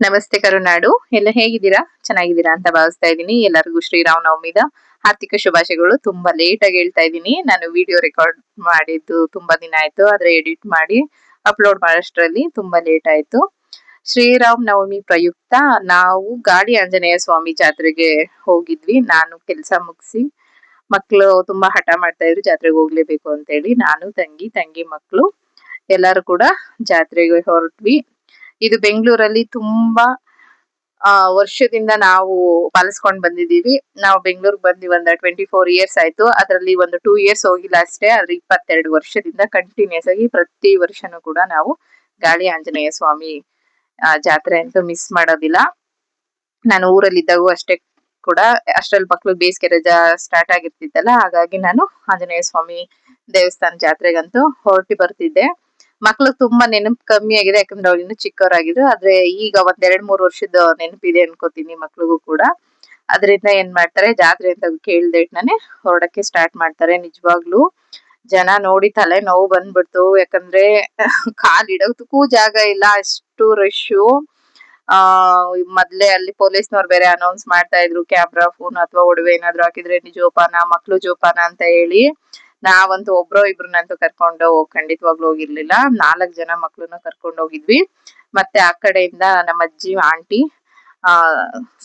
ನಮಸ್ತೆ ಕರುನಾಡು. ಎಲ್ಲ ಹೇಗಿದ್ದೀರಾ? ಚೆನ್ನಾಗಿದ್ದೀರಾ ಅಂತ ಭಾವಿಸ್ತಾ ಇದ್ದೀನಿ. ಎಲ್ಲರಿಗೂ ಶ್ರೀರಾಮನವಮಿದ ಹಾರ್ದಿಕ ಶುಭಾಶಯಗಳು. ತುಂಬಾ ಲೇಟ್ ಆಗಿ ಹೇಳ್ತಾ ಇದ್ದೀನಿ. ನಾನು ವಿಡಿಯೋ ರೆಕಾರ್ಡ್ ಮಾಡಿದ್ದು ತುಂಬಾ ದಿನ ಆಯ್ತು. ಆದ್ರೆ ಎಡಿಟ್ ಮಾಡಿ ಅಪ್ಲೋಡ್ ಮಾಡೋಷ್ಟ್ರಲ್ಲಿ ತುಂಬಾ ಲೇಟ್ ಆಯ್ತು. ಶ್ರೀರಾಮ್ ನವಮಿ ಪ್ರಯುಕ್ತ ನಾವು ಗಾಡಿ ಆಂಜನೇಯ ಸ್ವಾಮಿ ಜಾತ್ರೆಗೆ ಹೋಗಿದ್ವಿ. ನಾನು ಕೆಲಸ ಮುಗಿಸಿ ಮಕ್ಕಳು ತುಂಬಾ ಹಠ ಮಾಡ್ತಾ ಇದ್ರು ಜಾತ್ರೆಗೆ ಹೋಗ್ಲೇಬೇಕು ಅಂತ ಹೇಳಿ. ನಾನು ತಂಗಿ ಮಕ್ಕಳು ಎಲ್ಲರೂ ಕೂಡ ಜಾತ್ರೆಗೆ ಹೊರಟ್ವಿ. ಇದು ಬೆಂಗಳೂರಲ್ಲಿ ತುಂಬಾ ವರ್ಷದಿಂದ ನಾವು ಪಾಲಿಸ್ಕೊಂಡ್ ಬಂದಿದೀವಿ. ನಾವು ಬೆಂಗಳೂರಿಗೆ ಬಂದಿ ಒಂದ್ 24 ಇಯರ್ಸ್ ಆಯ್ತು. ಅದರಲ್ಲಿ ಒಂದು 2 ಇಯರ್ಸ್ ಹೋಗಿಲ್ಲ ಅಷ್ಟೇ. ಆದ್ರೆ 22 ವರ್ಷದಿಂದ ಕಂಟಿನ್ಯೂಸ್ ಆಗಿ ಪ್ರತಿ ವರ್ಷನೂ ಕೂಡ ನಾವು ಗಾಳಿ ಆಂಜನೇಯ ಸ್ವಾಮಿ ಜಾತ್ರೆ ಅಂತೂ ಮಿಸ್ ಮಾಡೋದಿಲ್ಲ. ನಾನು ಊರಲ್ಲಿದ್ದಾಗೂ ಅಷ್ಟೇ ಕೂಡ ಅಷ್ಟ್ರಲ್ಲಿ ಮಕ್ಳು ಬೇಸಿಗೆ ರಜಾ ಸ್ಟಾರ್ಟ್ ಆಗಿರ್ತಿತ್ತಲ್ಲ, ಹಾಗಾಗಿ ನಾನು ಆಂಜನೇಯ ಸ್ವಾಮಿ ದೇವಸ್ಥಾನ ಜಾತ್ರೆಗಂತೂ ಹೊರಟಿ ಬರ್ತಿದ್ದೆ. ಮಕ್ಳಿಗೆ ತುಂಬಾ ನೆನಪು ಕಮ್ಮಿ ಆಗಿದೆ, ಯಾಕಂದ್ರೆ ಅವ್ರು ಇನ್ನು ಚಿಕ್ಕವರಾಗಿದ್ರು. ಆದ್ರೆ ಈಗ ಒಂದ್ 2-3 ವರ್ಷದ ನೆನಪಿದೆ ಅನ್ಕೋತೀನಿ ಮಕ್ಳಿಗೂ ಕೂಡ. ಅದರಿಂದ ಏನ್ ಮಾಡ್ತಾರೆ, ಜಾತ್ರೆ ಅಂತ ಕೇಳ್ದೇಟ್ನಾನೆ ಹೊರಡಕ್ಕೆ ಸ್ಟಾರ್ಟ್ ಮಾಡ್ತಾರೆ. ನಿಜವಾಗ್ಲು ಜನ ನೋಡಿ ತಲೆ ನೋವು ಬಂದ್ಬಿಡ್ತು. ಯಾಕಂದ್ರೆ ಕಾಲ್ ಇಡೋದಕ್ಕೂ ಜಾಗ ಇಲ್ಲ, ಅಷ್ಟು ರಶ್ಶು. ಆ ಮೊದ್ಲೇ ಅಲ್ಲಿ ಪೊಲೀಸ್ನವ್ರು ಬೇರೆ ಅನೌನ್ಸ್ ಮಾಡ್ತಾ ಇದ್ರು, ಕ್ಯಾಮ್ರಾ ಫೋನ್ ಅಥವಾ ಒಡವೆ ಏನಾದ್ರು ಹಾಕಿದ್ರೆ ಜೋಪಾನ, ಮಕ್ಳು ಜೋಪಾನ ಅಂತ ಹೇಳಿ. ನಾವಂತೂ ಒಬ್ರೋ ಇಬ್ರನ್ನಂತೂ ಕರ್ಕೊಂಡು ಖಂಡಿತವಾಗ್ಲೂ ಹೋಗಿರ್ಲಿಲ್ಲ. 4 ಜನ ಮಕ್ಳನ್ನ ಕರ್ಕೊಂಡು ಹೋಗಿದ್ವಿ. ಮತ್ತೆ ಆ ಕಡೆಯಿಂದ ನಮ್ಮ ಅಜ್ಜಿ ಆಂಟಿ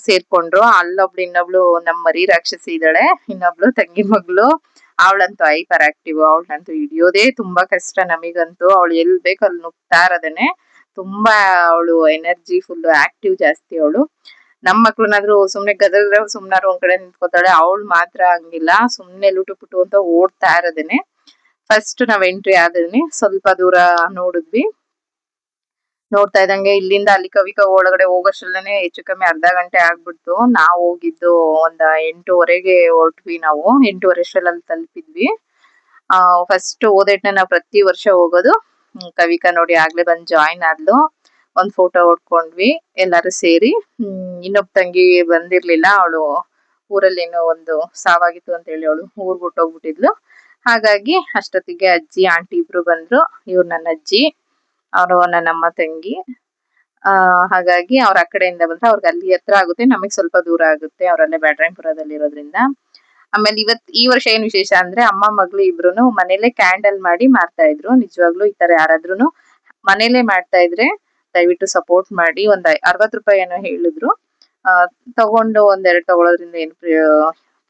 ಸೇರ್ಕೊಂಡ್ರು. ಅಲ್ಲೊಬ್ಳು ಇನ್ನೊಬ್ಳು ನಮ್ಮ ಮರಿ ರಾಕ್ಷಸಿ ಇದ್ದಾಳೆ, ಇನ್ನೊಬ್ಳು ತಂಗಿ ಮಗಳು. ಅವಳಂತೂ ಹೈಪರ್ ಆಕ್ಟಿವ್. ಅವಳಂತೂ ಹಿಡಿಯೋದೇ ತುಂಬಾ ಕಷ್ಟ ನಮಿಗಂತೂ. ಅವಳು ಎಲ್ ಬೇಕು ಅಲ್ಲಿ ನುಗ್ತಾ ಇರೋದೇನೆ. ತುಂಬಾ ಅವಳು ಎನರ್ಜಿ ಫುಲ್ ಆಕ್ಟಿವ್ ಜಾಸ್ತಿ ಅವಳು. ನಮ್ ಮಕ್ಳನಾದ್ರೂ ಸುಮ್ನೆ ಗದಗ್ರೆ ಸುಮ್ನಾರು ಒಂದ್ ಕಡೆ ನಿಂತ್ಕೋತಾಳೆ. ಅವಳು ಮಾತ್ರ ಹಂಗಿಲ್ಲ, ಸುಮ್ನೆ ಲುಟು ಪುಟು ಅಂತ ಓಡ್ತಾ ಇರೋದೇನೆ. ಫಸ್ಟ್ ನಾವ್ ಎಂಟ್ರಿ ಆದ್ರೇನೆ ಸ್ವಲ್ಪ ದೂರ ನೋಡಿದ್ವಿ. ನೋಡ್ತಾ ಇದ್ದಂಗೆ ಇಲ್ಲಿಂದ ಅಲ್ಲಿ ಕವಿಕ ಒಳಗಡೆ ಹೋಗೋಷ್ಟ್ರಲ್ಲೇನೆ ಹೆಚ್ಚು ಕಮ್ಮಿ ಅರ್ಧ ಗಂಟೆ ಆಗ್ಬಿಡ್ತು. ನಾವ್ ಹೋಗಿದ್ದು ಒಂದ್ 8:30ಗೆ ಹೊರಟ್ವಿ. ನಾವು 8:30 ಅಷ್ಟ್ರಲ್ಲಿ ತಲುಪಿದ್ವಿ. ಫಸ್ಟ್ ಹೋದೇಟ್ನ ನಾವ್ ಪ್ರತಿ ವರ್ಷ ಹೋಗೋದು. ಕವಿಕಾ ನೋಡಿ ಆಗ್ಲೇ ಬಂದ್ ಜಾಯಿನ್ ಆದ್ಲು. ಒಂದ್ ಫೋಟೋ ಹೊಡ್ಕೊಂಡ್ವಿ ಎಲ್ಲಾರು ಸೇರಿ. ಇನ್ನೊಬ್ ತಂಗಿ ಬಂದಿರ್ಲಿಲ್ಲ, ಅವಳು ಊರಲ್ಲಿ ಏನೋ ಒಂದು ಸಾವಾಗಿತ್ತು ಅಂತ ಹೇಳಿ ಅವಳು ಊರ್ಗ್ ಹೊರ್ಟೋಗ್ಬಿಟ್ಟಿದ್ಲು. ಹಾಗಾಗಿ ಅಷ್ಟೊತ್ತಿಗೆ ಅಜ್ಜಿ ಆಂಟಿ ಇಬ್ರು ಬಂದ್ರು. ಇವ್ರು ನನ್ನ ಅಜ್ಜಿ, ಅವರು ನನ್ನಮ್ಮ ತಂಗಿ. ಹಾಗಾಗಿ ಅವ್ರ ಆ ಕಡೆಯಿಂದ ಬಂದ್ರೆ ಅವ್ರಿಗೆ ಅಲ್ಲಿ ಹತ್ರ ಆಗುತ್ತೆ, ನಮಗ್ ಸ್ವಲ್ಪ ದೂರ ಆಗುತ್ತೆ. ಅವರಲ್ಲೇ ಬ್ಯಾಟ್ರಾಯನಪುರದಲ್ಲಿ ಇರೋದ್ರಿಂದ. ಆಮೇಲೆ ಈ ವರ್ಷ ಏನ್ ವಿಶೇಷ ಅಂದ್ರೆ ಅಮ್ಮ ಮಗಳು ಇಬ್ರುನು ಮನೇಲೆ ಕ್ಯಾಂಡಲ್ ಮಾಡಿ ಮಾರ್ತಾ ಇದ್ರು. ನಿಜವಾಗ್ಲೂ ಈ ತರ ಯಾರಾದ್ರೂನು ಮನೇಲೆ ಮಾಡ್ತಾ ಇದ್ರೆ ದಯವಿಟ್ಟು ಸಪೋರ್ಟ್ ಮಾಡಿ. ಒಂದ್ 60 ರೂಪಾಯಿ ಏನೋ ಹೇಳಿದ್ರು. ತಗೊಂಡು ಒಂದೆರಡು ತಗೊಳೋದ್ರಿಂದ ಏನು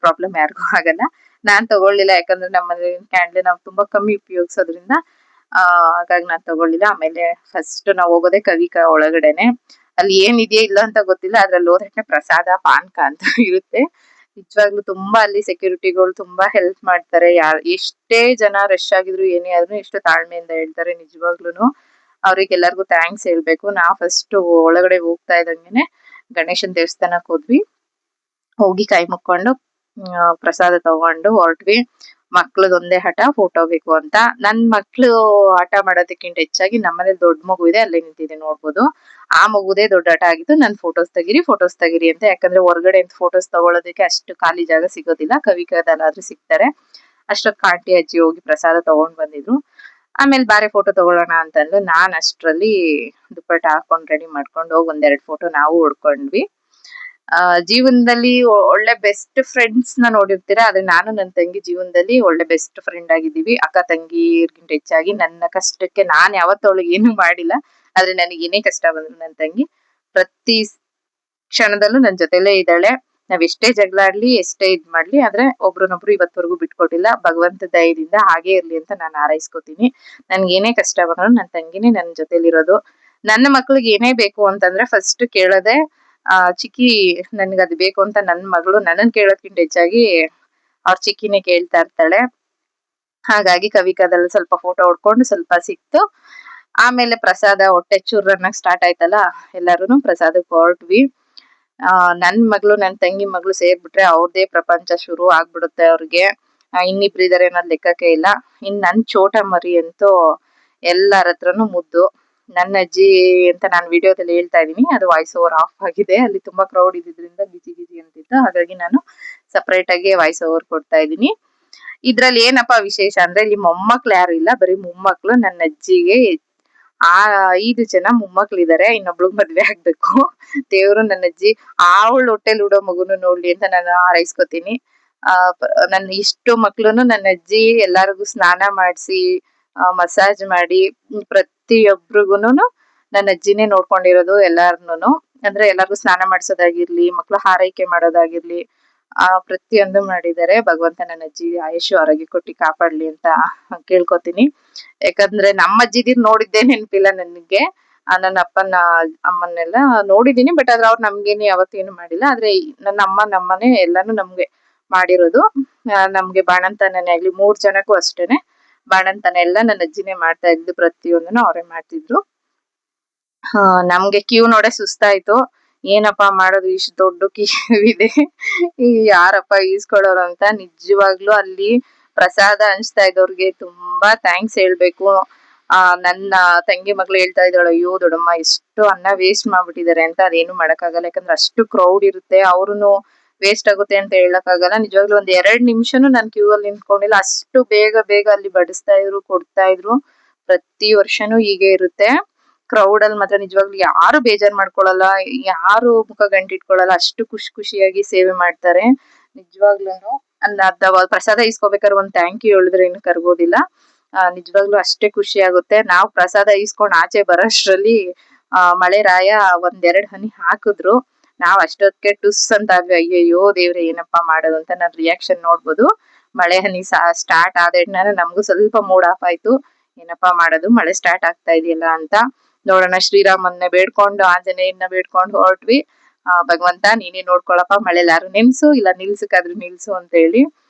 ಪ್ರಾಬ್ಲಮ್ ಯಾರಿಗೂ ಆಗಲ್ಲ. ನಾನ್ ತಗೊಳ್ಳಿಲ್ಲ, ಯಾಕಂದ್ರೆ ನಮ್ಮ ಮನೆ ಕ್ಯಾಂಡಲ್ ನಾವು ತುಂಬಾ ಕಮ್ಮಿ ಉಪಯೋಗಿಸೋದ್ರಿಂದ ಹಾಗಾಗಿ ನಾನ್ ತಗೊಳ್ಳಿಲ್ಲ. ಆಮೇಲೆ ಫಸ್ಟ್ ನಾವ್ ಹೋಗೋದೇ ಕವಿಕಾ ಒಳಗಡೆನೆ. ಅಲ್ಲಿ ಏನಿದೆಯೋ ಇಲ್ಲ ಅಂತ ಗೊತ್ತಿಲ್ಲ, ಅದ್ರಲ್ಲಿ ಹೋದ್ರೆ ಪ್ರಸಾದ ಪಾನ್ಕ ಅಂತ ಇರುತ್ತೆ. ನಿಜವಾಗ್ಲೂ ತುಂಬಾ ಅಲ್ಲಿ ಸೆಕ್ಯೂರಿಟಿಗಳು ತುಂಬಾ ಹೆಲ್ಪ್ ಮಾಡ್ತಾರೆ. ಎಷ್ಟೇ ಜನ ರಶ್ ಆಗಿದ್ರು ಏನೇ ಆದ್ರೂ ಎಷ್ಟು ತಾಳ್ಮೆಯಿಂದ ಹೇಳ್ತಾರೆ. ನಿಜವಾಗ್ಲೂನು ಅವ್ರಿಗೆಲ್ಲರಿಗೂ ಥ್ಯಾಂಕ್ಸ್ ಹೇಳ್ಬೇಕು. ನಾವ್ ಫಸ್ಟ್ ಒಳಗಡೆ ಹೋಗ್ತಾ ಇದ್ದಂಗೆನೆ ಗಣೇಶನ್ ದೇವಸ್ಥಾನಕ್ ಹೋದ್ವಿ. ಹೋಗಿ ಕೈ ಮುಕ್ಕೊಂಡು ಪ್ರಸಾದ ತಗೊಂಡು ಹೊರಟ್ವಿ. ಮಕ್ಳದೊಂದೇ ಹಠ ಫೋಟೋ ಬೇಕು ಅಂತ. ನನ್ ಮಕ್ಳು ಆಟ ಮಾಡೋದಕ್ಕಿಂತ ಹೆಚ್ಚಾಗಿ ನಮ್ಮನೇಲಿ ದೊಡ್ಡ ಮಗು ಇದೆ, ಅಲ್ಲೇ ನಿಂತಿದೆ ನೋಡ್ಬೋದು. ಆ ಮಗುದೇ ದೊಡ್ಡ ಆಟ ಆಗಿತ್ತು, ನನ್ ಫೋಟೋಸ್ ತೆಗಿರಿ ಅಂತ. ಯಾಕಂದ್ರೆ ಹೊರಗಡೆ ಫೋಟೋಸ್ ತಗೊಳೋದಕ್ಕೆ ಅಷ್ಟು ಖಾಲಿ ಜಾಗ ಸಿಗೋದಿಲ್ಲ. ಕವಿಕದಲ್ಲಾದ್ರೂ ಸಿಗ್ತಾರೆ. ಅಷ್ಟೊತ್ತು ಆಂಟಿ ಅಜ್ಜಿ ಹೋಗಿ ಪ್ರಸಾದ ತಗೊಂಡ್ ಬಂದಿದ್ರು. ಆಮೇಲೆ ಬಾರೆ ಫೋಟೋ ತಗೊಳ್ಳೋಣ ಅಂತಂದು ನಾನ್ ಅಷ್ಟ್ರಲ್ಲಿ ದುಪ್ಪಟ್ಟ ಹಾಕೊಂಡ್ ರೆಡಿ ಮಾಡ್ಕೊಂಡು ಹೋಗಿ ಒಂದೆರಡು ಫೋಟೋ ನಾವು ಹೊಡ್ಕೊಂಡ್ವಿ. ಜೀವನದಲ್ಲಿ ಒಳ್ಳೆ ಬೆಸ್ಟ್ ಫ್ರೆಂಡ್ಸ್ ನ ನೋಡಿರ್ತೀರಾ, ಆದ್ರೆ ನಾನು ನನ್ನ ತಂಗಿ ಜೀವನದಲ್ಲಿ ಒಳ್ಳೆ ಬೆಸ್ಟ್ ಫ್ರೆಂಡ್ ಆಗಿದ್ದೀವಿ. ಅಕ್ಕ ತಂಗಿರ್ಗಿಂತ ಹೆಚ್ಚಾಗಿ ನನ್ನ ಕಷ್ಟಕ್ಕೆ ನಾನ್ ಯಾವತ್ತೂ ಅವಳಿಗೆ ಏನು ಮಾಡಿಲ್ಲ, ಆದ್ರೆ ನನಗೆ ಏನೇ ಕಷ್ಟ ಬಂದ್ರು ನನ್ನ ತಂಗಿ ಪ್ರತಿ ಕ್ಷಣದಲ್ಲೂ ನನ್ ಜೊತೆಲೇ ಇದ್ದಾಳೆ. ನಾವ್ ಎಷ್ಟೇ ಜಗಳ ಆಡ್ಲಿ, ಎಷ್ಟೇ ಇದ್ ಮಾಡ್ಲಿ, ಆದ್ರೆ ಒಬ್ರನ್ನೊಬ್ರು ಇವತ್ವರೆಗೂ ಬಿಟ್ಕೊಟ್ಟಿಲ್ಲ. ಭಗವಂತ ದಯದಿಂದ ಹಾಗೆ ಇರ್ಲಿ ಅಂತ ನಾನು ಹಾರೈಸ್ಕೊತೀನಿ. ನನ್ಗೆ ಏನೇ ಕಷ್ಟ ಬಂದ್ರು ನನ್ನ ತಂಗಿನೇ ನನ್ ಜೊತೆಲಿರೋದು. ನನ್ನ ಮಕ್ಳಿಗೆ ಏನೇ ಬೇಕು ಅಂತಂದ್ರೆ ಫಸ್ಟ್ ಕೇಳೋದೆ ಚಿಕ್ಕಿ ನನ್ಗೆ ಅದು ಬೇಕು ಅಂತ. ನನ್ ಮಗಳು ನನ್ನನ್ ಕೇಳೋದ್ಕಿಂತ ಹೆಚ್ಚಾಗಿ ಅವ್ರ ಚಿಕ್ಕಿನೇ ಕೇಳ್ತಾ ಇರ್ತಾಳೆ. ಹಾಗಾಗಿ ಕವಿಕಾದಲ್ಲಿ ಸ್ವಲ್ಪ ಫೋಟೋ ಹೊಡ್ಕೊಂಡು ಸ್ವಲ್ಪ ಸಿಕ್ತು. ಆಮೇಲೆ ಪ್ರಸಾದ ಹೊಟ್ಟೆ ಚೂರ್ರನ್ನ ಸ್ಟಾರ್ಟ್ ಆಯ್ತಲ್ಲ, ಎಲ್ಲಾರುನು ಪ್ರಸಾದಕ್ಕೆ ಹೊರಟ್ವಿ. ನನ್ ಮಗಳು ನನ್ ತಂಗಿ ಮಗಳು ಸೇರ್ಬಿಟ್ರೆ ಅವ್ರದೇ ಪ್ರಪಂಚ ಶುರು ಆಗ್ಬಿಡುತ್ತೆ ಅವ್ರಿಗೆ. ಇನ್ನಿಬ್ರು ಇದಾರೆ ಅನ್ನೋದ್ ಲೆಕ್ಕಕ್ಕೆ ಇಲ್ಲ. ಇನ್ ನನ್ ಚೋಟ ಮರಿ ಅಂತೂ ಎಲ್ಲಾರ ಹತ್ರನು ಮುದ್ದು. ನನ್ನ ಅಜ್ಜಿ ಅಂತ ನಾನು ವಿಡಿಯೋದಲ್ಲಿ ಹೇಳ್ತಾ ಇದೀನಿ, ಅದು ವಾಯ್ಸ್ ಓವರ್ ಆಫ್ ಆಗಿದೆ. ಅಲ್ಲಿ ತುಂಬಾ ಕ್ರೌಡ್ ಇದ್ದಿದ್ರಿಂದ ಗಿಜಿ ಅಂತಿತ್ತು. ಹಾಗಾಗಿ ನಾನು ಸಪರೇಟ್ ಆಗಿ ವಾಯ್ಸ್ ಓವರ್ ಕೊಡ್ತಾ ಇದೀನಿ. ಇದ್ರಲ್ಲಿ ಏನಪ್ಪಾ ವಿಶೇಷ ಅಂದ್ರೆ ಇಲ್ಲಿ ಮೊಮ್ಮಕ್ಳು ಯಾರು ಇಲ್ಲ, ಬರೀ ಮೊಮ್ಮಕ್ಳು. ನನ್ನ ಅಜ್ಜಿಗೆ ಆ 5 ಜನ ಮೊಮ್ಮಕ್ಳಿದಾರೆ. ಇನ್ನೊಬ್ಳಿಗ್ ಮದ್ವೆ ಆಗ್ಬೇಕು. ದೇವ್ರು ನನ್ನ ಅಜ್ಜಿ ಅವಳ ಹೊಟ್ಟೆಲ್ ಉಡೋ ಮಗುನು ನೋಡ್ಲಿ ಅಂತ ನಾನು ಹಾರೈಸ್ಕೊತೀನಿ. ನನ್ ಇಷ್ಟು ಮಕ್ಳುನು ನನ್ನ ಅಜ್ಜಿ ಎಲ್ಲಾರ್ಗು ಸ್ನಾನ ಮಾಡ್ಸಿ ಮಸಾಜ್ ಮಾಡಿ ಪ್ರತಿಯೊಬ್ರಿಗೂನು ನನ್ನ ಅಜ್ಜಿನೇ ನೋಡ್ಕೊಂಡಿರೋದು ಎಲ್ಲಾರ್ನುನು. ಅಂದ್ರೆ ಎಲ್ಲಾರ್ಗು ಸ್ನಾನ ಮಾಡ್ಸೋದಾಗಿರ್ಲಿ, ಮಕ್ಳು ಹಾರೈಕೆ ಮಾಡೋದಾಗಿರ್ಲಿ, ಪ್ರತಿಯೊಂದು ಮಾಡಿದ್ದಾರೆ. ಭಗವಂತ ನನ್ನ ಅಜ್ಜಿ ಆಯುಷು ಆರೋಗ್ಯ ಕೊಟ್ಟಿ ಕಾಪಾಡ್ಲಿ ಅಂತ ಕೇಳ್ಕೊತೀನಿ. ಯಾಕಂದ್ರೆ ನಮ್ಮ ಅಜ್ಜಿದಿರ್ ನೋಡಿದ್ದೇ ನೆನಪಿಲ್ಲ ನನಗೆ. ನನ್ನ ಅಪ್ಪನ ಅಮ್ಮನ್ನೆಲ್ಲ ನೋಡಿದೀನಿ, ಬಟ್ ಆದ್ರೆ ಅವ್ರು ನಮ್ಗೇನು ಯಾವತ್ತೇನು ಮಾಡಿಲ್ಲ. ಆದ್ರೆ ನನ್ನ ಅಮ್ಮ ನಮ್ಮನೆ ಎಲ್ಲಾನು ನಮ್ಗೆ ಮಾಡಿರೋದು. ನಮ್ಗೆ ಬಾಣಂತನನೇ ಆಗ್ಲಿ 3 ಜನಕ್ಕೂ ಅಷ್ಟೇನೆ ಬಾಣಂತನ ಎಲ್ಲ ನನ್ನ ಅಜ್ಜಿನೇ ಮಾಡ್ತಾ ಇದ್ದು, ಪ್ರತಿಯೊಂದನು ಅವರೇ ಮಾಡ್ತಿದ್ರು. ನಮ್ಗೆ ಕ್ಯೂ ನೋಡೇ ಸುಸ್ತಾಯ್ತು. ಏನಪ್ಪಾ ಮಾಡೋದು, ಇಷ್ಟು ದೊಡ್ಡ ಕ್ಯೂ ಇದೆ, ಯಾರಪ್ಪ ಈಸ್ಕೊಳ್ಳೋರು ಅಂತ. ನಿಜವಾಗ್ಲೂ ಅಲ್ಲಿ ಪ್ರಸಾದ ಹಂಚ್ತಾ ಇದ್ದವ್ರಿಗೆ ತುಂಬಾ ಥ್ಯಾಂಕ್ಸ್ ಹೇಳ್ಬೇಕು. ನನ್ನ ತಂಗಿ ಮಗಳು ಹೇಳ್ತಾ ಇದ್ದಾಳೆ, ಅಯ್ಯೋ ದೊಡ್ಡಮ್ಮ ಎಷ್ಟು ಅನ್ನ ವೇಸ್ಟ್ ಮಾಡ್ಬಿಟ್ಟಿದ್ದಾರೆ ಅಂತ. ಅದೇನು ಮಾಡಕ್ಕಾಗಲ್ಲ, ಯಾಕಂದ್ರೆ ಅಷ್ಟು ಕ್ರೌಡ್ ಇರುತ್ತೆ, ಅವ್ರುನು ವೇಸ್ಟ್ ಆಗುತ್ತೆ ಅಂತ ಹೇಳಕ್ಕಾಗಲ್ಲ. ನಿಜವಾಗ್ಲೂ ಒಂದ್ 2 ನಿಮಿಷನು ನಾನು ಕ್ಯೂ ಅಲ್ಲಿ ನಿಂತ್ಕೊಂಡಿಲ್ಲ. ಅಷ್ಟು ಬೇಗ ಬೇಗ ಅಲ್ಲಿ ಬಡಿಸ್ತಾ ಇದ್ರು, ಕೊಡ್ತಾ ಇದ್ರು. ಪ್ರತಿ ವರ್ಷನೂ ಹೀಗೆ ಇರುತ್ತೆ. ಕ್ರೌಡ್ ಅಲ್ಲಿ ಮಾತ್ರ ನಿಜವಾಗ್ಲೂ ಯಾರು ಬೇಜಾರ್ ಮಾಡ್ಕೊಳಲ್ಲ, ಯಾರು ಮುಖ ಗಂಟಿಟ್ಕೊಳಲ್ಲ. ಅಷ್ಟು ಖುಷಿ ಖುಷಿಯಾಗಿ ಸೇವೆ ಮಾಡ್ತಾರೆ ನಿಜವಾಗ್ಲೂನು. ಪ್ರಸಾದ ಇಸ್ಕೋಬೇಕಾದ್ರೆ ಒಂದ್ ಥ್ಯಾಂಕ್ ಯು ಹೇಳಿದ್ರೆ ಇನ್ನು ಕರ್ಗೋದಿಲ್ಲ. ನಿಜವಾಗ್ಲೂ ಅಷ್ಟೇ ಖುಷಿ ಆಗುತ್ತೆ. ನಾವು ಪ್ರಸಾದ ಈಸ್ಕೊಂಡ್ ಆಚೆ ಬರೋಷ್ಟ್ರಲ್ಲಿ ಮಳೆ ರಾಯ 1-2 ಹನಿ ಹಾಕಿದ್ರು. ನಾವ್ ಅಷ್ಟೊತ್ತಿಗೆ ಟುಸ್ ಅಂತ ಆದ್ವಿ. ಅಯ್ಯಯ್ಯೋ ದೇವ್ರೆ ಏನಪ್ಪಾ ಮಾಡೋದು ಅಂತ. ನಾನ್ ರಿಯಾಕ್ಷನ್ ನೋಡ್ಬೋದು. ಮಳೆ ಹನಿ ಸ್ಟಾರ್ಟ್ ಆದ ನಮ್ಗೂ ಸ್ವಲ್ಪ ಮೂಡ್ ಆಫ್ ಆಯ್ತು. ಏನಪ್ಪಾ ಮಾಡೋದು, ಮಳೆ ಸ್ಟಾರ್ಟ್ ಆಗ್ತಾ ಇದೆಯಲ್ಲ ಅಂತ. ನೋಡೋಣ, ಶ್ರೀರಾಮನ್ನ ಬೇಡ್ಕೊಂಡು ಆಂಜನೇಯನ್ನ ಬೇಡ್ಕೊಂಡು ಹೊರಟ್ವಿ. ಭಗವಂತ ನೀನೇ ನೋಡ್ಕೊಳಪ್ಪ, ಮಳೆಲಾರು ನೆನ್ಸು, ಇಲ್ಲ ನಿಲ್ಸಕ್ಕಾದ್ರೂ ನಿಲ್ಸು ಅಂತ ಹೇಳಿ.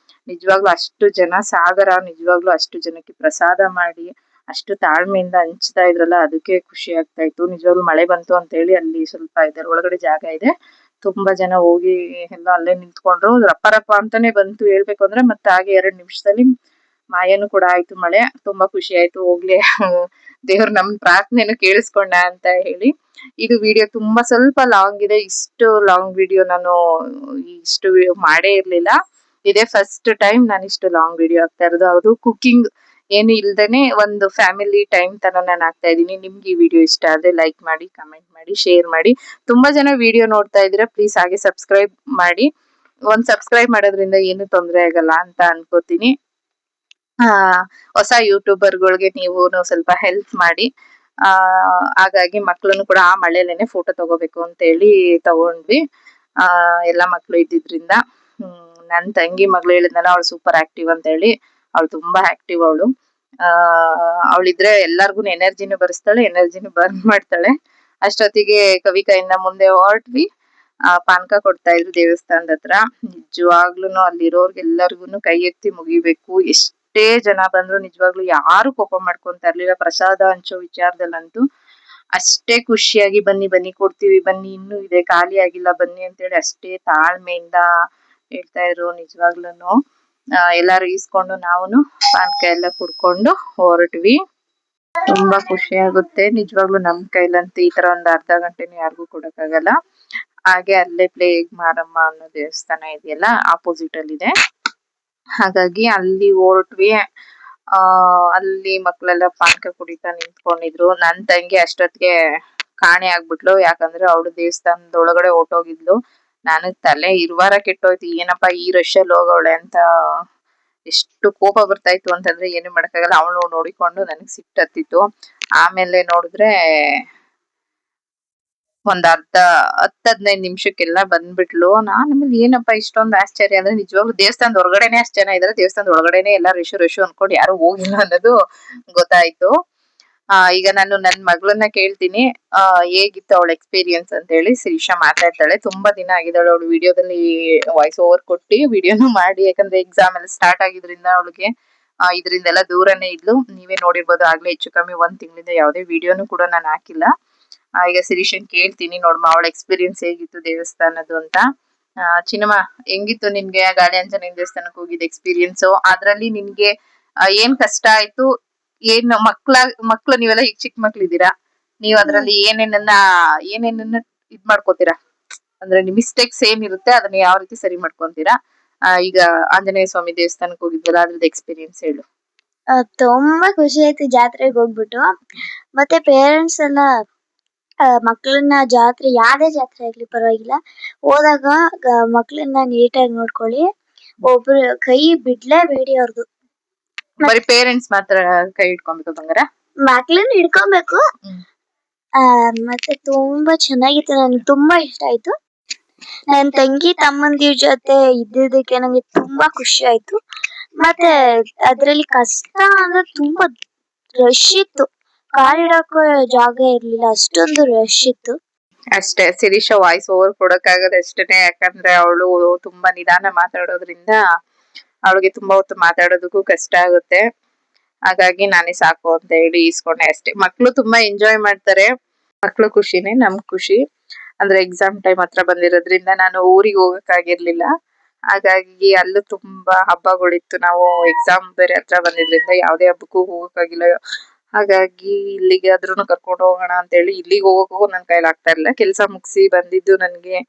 ನಿಜವಾಗ್ಲೂ ಅಷ್ಟು ಜನ ಸಾಗರ. ನಿಜವಾಗ್ಲೂ ಅಷ್ಟು ಜನಕ್ಕೆ ಪ್ರಸಾದ ಮಾಡಿ ಅಷ್ಟು ತಾಳ್ಮೆಯಿಂದ ಹಂಚ್ತಾ ಇದ್ರಲ್ಲ, ಅದಕ್ಕೆ ಖುಷಿ ಆಗ್ತಾ ಇತ್ತು. ನಿಜವಾಗ್ಲೂ ಮಳೆ ಬಂತು ಅಂತ ಹೇಳಿ ಅಲ್ಲಿ ಸ್ವಲ್ಪ ಇದೆ, ಒಳಗಡೆ ಜಾಗ ಇದೆ, ತುಂಬಾ ಜನ ಹೋಗಿ ಎಲ್ಲ ಅಲ್ಲೇ ನಿಂತ್ಕೊಂಡ್ರು. ರಪ್ಪ ರಪ್ಪ ಅಂತಾನೆ ಬಂತು ಹೇಳ್ಬೇಕು ಅಂದ್ರೆ. ಮತ್ತೆ ಹಾಗೆ 2 ನಿಮಿಷದಲ್ಲಿ ಮಾಯನು ಕೂಡ ಆಯ್ತು ಮಳೆ. ತುಂಬಾ ಖುಷಿ ಆಯ್ತು. ಹೋಗ್ಲಿ ದೇವ್ರು ನಮ್ ಪ್ರಾರ್ಥನೆಯನ್ನು ಕೇಳಿಸ್ಕೊಂಡ ಅಂತ ಹೇಳಿ. ಇದು ವಿಡಿಯೋ ತುಂಬಾ ಸ್ವಲ್ಪ ಲಾಂಗ್ ಇದೆ. ಇಷ್ಟು ಲಾಂಗ್ ವಿಡಿಯೋ ನಾನು ಇಷ್ಟು ಮಾಡೇ ಇರ್ಲಿಲ್ಲ. ಇದೇ ಫಸ್ಟ್ ಟೈಮ್ ನಾನು ಇಷ್ಟು ಲಾಂಗ್ ವಿಡಿಯೋ ಆಗ್ತಾ ಇರೋದು. ಅದು ಕುಕಿಂಗ್ ಏನು ಇಲ್ದೇನೆ ಒಂದು ಫ್ಯಾಮಿಲಿ ಟೈಮ್ ತರ ನಾನು ಆಗ್ತಾ ಇದೀನಿ. ನಿಮ್ಗೆ ಈ ವಿಡಿಯೋ ಇಷ್ಟ ಆದ್ರೆ ಲೈಕ್ ಮಾಡಿ, ಕಮೆಂಟ್ ಮಾಡಿ, ಶೇರ್ ಮಾಡಿ. ತುಂಬಾ ಜನ ವಿಡಿಯೋ ನೋಡ್ತಾ ಇದೀರಾ, ಪ್ಲೀಸ್ ಹಾಗೆ ಸಬ್ಸ್ಕ್ರೈಬ್ ಮಾಡಿ. ಒಂದ್ ಸಬ್ಸ್ಕ್ರೈಬ್ ಮಾಡೋದ್ರಿಂದ ಏನು ತೊಂದ್ರೆ ಆಗಲ್ಲ ಅಂತ ಅನ್ಕೋತೀನಿ. ಹೊಸ ಯೂಟ್ಯೂಬರ್ಗಳಿಗೆ ನೀವು ಸ್ವಲ್ಪ ಹೆಲ್ಪ್ ಮಾಡಿ. ಹಾಗಾಗಿ ಮಕ್ಳನ್ನು ಕೂಡ ಆ ಮಳೆಲೇನೆ ಫೋಟೋ ತಗೋಬೇಕು ಅಂತ ಹೇಳಿ ತಗೊಂಡ್ವಿ. ಎಲ್ಲಾ ಮಕ್ಳು ಇದ್ದಿದ್ರಿಂದ. ನನ್ ತಂಗಿ ಮಗಳು ಹೇಳಿದ್ನಲ್ಲ, ಅವಳು ಸೂಪರ್ ಆಕ್ಟಿವ್ ಅಂತ ಹೇಳಿ. ಅವಳು ತುಂಬಾ ಆಕ್ಟಿವ್ ಅವಳು. ಅವಳಿದ್ರೆ ಎಲ್ಲಾರ್ಗು ಎನರ್ಜಿನೂ ಬರಿಸ್ತಾಳೆ, ಎನರ್ಜಿನೂ ಬರ್ನ್ ಮಾಡ್ತಾಳೆ. ಅಷ್ಟೊತ್ತಿಗೆ ಕವಿಕಾಯಿಂದ ಮುಂದೆ ಹೊರಟ್ವಿ. ಪಾನಕ ಕೊಡ್ತಾ ಇದ್ರು ದೇವಸ್ಥಾನದ ಹತ್ರ. ನಿಜವಾಗ್ಲೂನು ಅಲ್ಲಿರೋರ್ಗೆಲ್ಲರಿಗೂನು ಕೈ ಎತ್ತಿ ಮುಗಿಬೇಕು. ಎಷ್ಟೇ ಜನ ಬಂದ್ರು ನಿಜವಾಗ್ಲೂ ಯಾರು ಕೋಪ ಮಾಡ್ಕೊಂತ ಇರ್ಲಿಲ್ಲ. ಪ್ರಸಾದ ಹಂಚೋ ವಿಚಾರದಲ್ಲಂತೂ ಅಷ್ಟೇ ಖುಷಿಯಾಗಿ ಬನ್ನಿ ಬನ್ನಿ ಕೊಡ್ತೀವಿ, ಬನ್ನಿ ಇನ್ನೂ ಇದೆ ಖಾಲಿ ಆಗಿಲ್ಲ ಬನ್ನಿ ಅಂತ ಹೇಳಿ ಅಷ್ಟೇ ತಾಳ್ಮೆಯಿಂದ ಹೇಳ್ತಾ ಇದ್ರು. ನಿಜವಾಗ್ಲೂನು ಎಲ್ಲಾರು ಈಸ್ಕೊಂಡು ನಾವುನು ಪಾನಕ ಎಲ್ಲ ಕುಡ್ಕೊಂಡು ಹೊರಟ್ವಿ. ತುಂಬಾ ಖುಷಿ ಆಗುತ್ತೆ ನಿಜವಾಗ್ಲೂ. ನಮ್ ಕೈಲಂತೂ ಈ ತರ ಒಂದ್ ಅರ್ಧ ಗಂಟೆನೂ ಯಾರಿಗೂ ಕೊಡಕ್ಕಾಗಲ್ಲ. ಹಾಗೆ ಅಲ್ಲೇ ಪ್ಲೇಗ್ ಮಾರಮ್ಮ ಅನ್ನೋ ದೇವಸ್ಥಾನ ಇದೆಯಲ್ಲ, ಆಪೋಸಿಟ್ ಅಲ್ಲಿ ಇದೆ. ಹಾಗಾಗಿ ಅಲ್ಲಿ ಹೊರಟ್ವಿ. ಅಲ್ಲಿ ಮಕ್ಳೆಲ್ಲ ಪಾನಕ ಕುಡಿತಾ ನಿಂತ್ಕೊಂಡಿದ್ರು. ನನ್ ತಂಗಿ ಅಷ್ಟೊತ್ತಿಗೆ ಕಾಣೆ ಆಗ್ಬಿಟ್ಲು. ಯಾಕಂದ್ರೆ ಅವಳು ದೇವಸ್ಥಾನದ ಒಳಗಡೆ ಹೊರ್ಟೋಗಿದ್ಲು. ನನಗ್ ತಲೆ ಇರುವಾರ ಕೆಟ್ಟೋಯ್ತು. ಏನಪ್ಪಾ ಈ ರಶ್ ಅಲ್ಲಿ ಹೋಗವಳೆ ಅಂತ ಎಷ್ಟು ಕೋಪ ಬರ್ತಾ ಇತ್ತು ಅಂತಂದ್ರೆ ಏನು ಮಾಡಕ್ಕಾಗಲ್ಲ. ಅವಳು ನೋಡಿಕೊಂಡು ನನಗ್ ಸಿಟ್ಟು ಹತ್ತಿತ್ತು. ಆಮೇಲೆ ನೋಡಿದ್ರೆ ಒಂದ್ 10-15 ನಿಮಿಷಕ್ಕೆಲ್ಲ ಬಂದ್ಬಿಟ್ಲು. ನಾನ್ ಆಮೇಲೆ ಏನಪ್ಪಾ ಇಷ್ಟೊಂದು ಆಶ್ಚರ್ಯ ಅಂದ್ರೆ, ನಿಜವಾಗ್ಲೂ ದೇವಸ್ಥಾನದ ಹೊರಗಡೆನೆ ಅಷ್ಟ್ ಜನ ಇದಾರೆ, ದೇವಸ್ಥಾನದ ಒಳಗಡೆನೆ ಎಲ್ಲ ರಶು ಅನ್ಕೊಂಡು ಯಾರು ಹೋಗಿಲ್ಲ ಅನ್ನೋದು ಗೊತ್ತಾಯ್ತು. ಈಗ ನಾನು ನನ್ ಮಗಳನ್ನ ಕೇಳ್ತೀನಿ ಹೇಗಿತ್ತು ಅವಳ ಎಕ್ಸ್ಪೀರಿಯನ್ಸ್ ಅಂತ ಹೇಳಿ. ಶ್ರೀಶಾ ಮಾತಾಡ್ತಾಳೆ. ತುಂಬಾ ದಿನ ಆಗಿದ್ದಾಳೆ ಅವಳು ವಿಡಿಯೋದಲ್ಲಿ ವಾಯ್ಸ್ ಓವರ್ ಕೊಟ್ಟಿ ವಿಡಿಯೋನು ಮಾಡಿ. ಯಾಕಂದ್ರೆ ಎಕ್ಸಾಮ್ ಎಲ್ಲ ಸ್ಟಾರ್ಟ್ ಆಗಿದ್ರಿಂದ ಅವಳಿಗೆ ಇದರಿಂದೆಲ್ಲ ದೂರನೇ ಇದ್ಲು. ನೀವೇ ನೋಡಿರ್ಬೋದು, ಆಗ್ಲೇ ಹೆಚ್ಚು ಕಮ್ಮಿ 1 ತಿಂಗಳಿಂದ ಯಾವ್ದೇ ವಿಡಿಯೋನು ಕೂಡ ನಾನು ಹಾಕಿಲ್ಲ. ಈಗ ಶಿರೀಷನ್ ಕೇಳ್ತೀನಿ, ನೋಡಮ್ಮ ಅವಳ ಎಕ್ಸ್ಪೀರಿಯನ್ಸ್ ಹೇಗಿತ್ತು ದೇವಸ್ಥಾನದ್ದು ಅಂತ. ಚಿನ್ನಮ್ಮ ಹೆಂಗಿತ್ತು ನಿನ್ಗೆ ಗಾಳಿ ಆಂಜನೇಯ ದೇವಸ್ಥಾನಕ್ಕೆ ಹೋಗಿದ್ ಎಕ್ಸ್ಪೀರಿಯನ್ಸ್? ಅದ್ರಲ್ಲಿ ನಿನ್ಗೆ ಏನ್ ಕಷ್ಟ ಆಯ್ತು? ಏನ್ ಮಕ್ಳು ನೀವೆಲ್ಲ ಈಗ ಚಿಕ್ಕ ಮಕ್ಳಿದ್ದೀರಾ, ನೀವ್ ಅದ್ರಲ್ಲಿ ಏನೇನನ್ನ ಇದ್ ಮಾಡ್ಕೋತೀರಾ? ಅಂದ್ರೆ ನಿಮ್ ಮಿಸ್ಟೇಕ್ಸ್ ಏನಿರುತ್ತೆ ಅದನ್ನ ಯಾವ ರೀತಿ ಸರಿ ಮಾಡ್ಕೊಂತೀರಾ? ಈಗ ಆಂಜನೇಯ ಸ್ವಾಮಿ ದೇವಸ್ಥಾನಕ್ಕೆ ಹೋಗಿದ್ವಲ್ಲ, ಅದ್ರದ್ದು ಎಕ್ಸ್ಪೀರಿಯನ್ಸ್ ಹೇಳು. ತುಂಬಾ ಖುಷಿ ಆಯ್ತು ಜಾತ್ರೆಗೆ ಹೋಗ್ಬಿಟ್ಟು. ಮತ್ತೆ ಪೇರೆಂಟ್ಸ್ ಎಲ್ಲ ಮಕ್ಕಳನ್ನ ಜಾತ್ರೆ ಯಾವ್ದೇ ಜಾತ್ರೆ ಆಗ್ಲಿ ಪರವಾಗಿಲ್ಲ ಹೋದಾಗ ಮಕ್ಕಳನ್ನ ನೀಟಾಗಿ ನೋಡ್ಕೊಳ್ಳಿ. ಒಬ್ರು ಕೈ ಬಿಡ್ಲೇಬೇಡಿ ಅವ್ರದ್ದು. ಬರೀ ಪೇರೆಂಟ್ಸ್ ಮಾತ್ರ ಕೈ ಇಟ್ಕೊಬೇಕು ಬಂಗಾರ? ಮಕ್ಕಳನ್ನ ಹಿಡ್ಕೊಬೇಕು. ಮತ್ತೆ ತುಂಬಾ ಚೆನ್ನಾಗಿತ್ತು, ನನ್ಗೆ ತುಂಬಾ ಇಷ್ಟ ಆಯ್ತು. ನನ್ ತಂಗಿ ತಮ್ಮಂದಿರ ಜೊತೆ ಇದ್ದಿದ್ದಕ್ಕೆ ನಂಗೆ ತುಂಬಾ ಖುಷಿ ಆಯ್ತು. ಮತ್ತೆ ಅದ್ರಲ್ಲಿ ಕಷ್ಟ ಅಂದ್ರೆ ತುಂಬಾ ರಶ್ ಇತ್ತು, ಕಾಲಿಡಕ್ಕೂ ಜಾಗ ಇರ್ಲಿಲ್ಲ, ಅಷ್ಟೊಂದು ರಶ್ ಇತ್ತು. ಅಷ್ಟೇ, ಶಿರೀಷಾ ವಾಯ್ಸ್ ಓವರ್ ಕೊಡಕ್ಕಾಗದ ಅಷ್ಟೇನೆ, ಯಾಕಂದ್ರೆ ಅವಳು ತುಂಬಾ ನಿಧಾನ ಮಾತಾಡೋದ್ರಿಂದ ಅವಳಿಗೆ ತುಂಬಾ ಹೊತ್ತು ಮಾತಾಡೋದಕ್ಕೂ ಕಷ್ಟ ಆಗುತ್ತೆ. ಹಾಗಾಗಿ ನಾನೇ ಸಾಕು ಅಂತ ಹೇಳಿ ಈಸ್ಕೊಂಡೆ ಅಷ್ಟೇ. ಮಕ್ಳು ತುಂಬಾ ಎಂಜಾಯ್ ಮಾಡ್ತಾರೆ, ಮಕ್ಳು ಖುಷಿನೇ ನಮ್ ಖುಷಿ. ಅಂದ್ರೆ ಎಕ್ಸಾಮ್ ಟೈಮ್ ಹತ್ರ ಬಂದಿರೋದ್ರಿಂದ ನಾನು ಊರಿಗೆ ಹೋಗಕ್ಕಾಗಿರ್ಲಿಲ್ಲ, ಹಾಗಾಗಿ ಅಲ್ಲೂ ತುಂಬಾ ಹಬ್ಬಗಳಿತ್ತು. ನಾವು ಎಕ್ಸಾಮ್ ಬೇರೆ ಹತ್ರ ಬಂದಿದ್ರಿಂದ ಯಾವ್ದೇ ಹಬ್ಬಕ್ಕೂ ಹೋಗಕ್ಕಾಗಿಲ್ಲ. ಹಾಗಾಗಿ ಇಲ್ಲಿಗೆ ಆದ್ರೂ ಕರ್ಕೊಂಡು ಹೋಗೋಣ ಅಂತ ಹೇಳಿ ಇಲ್ಲಿಗೆ ಹೋಗೋಕ್ಕೂ ನನ್ ಕೈಲಿ ಆಗ್ತಾ ಇರ್ಲಿಲ್ಲ. ಕೆಲ್ಸ ಮುಗಿಸಿ ಬಂದಿದ್ದು ನನ್ಗೆ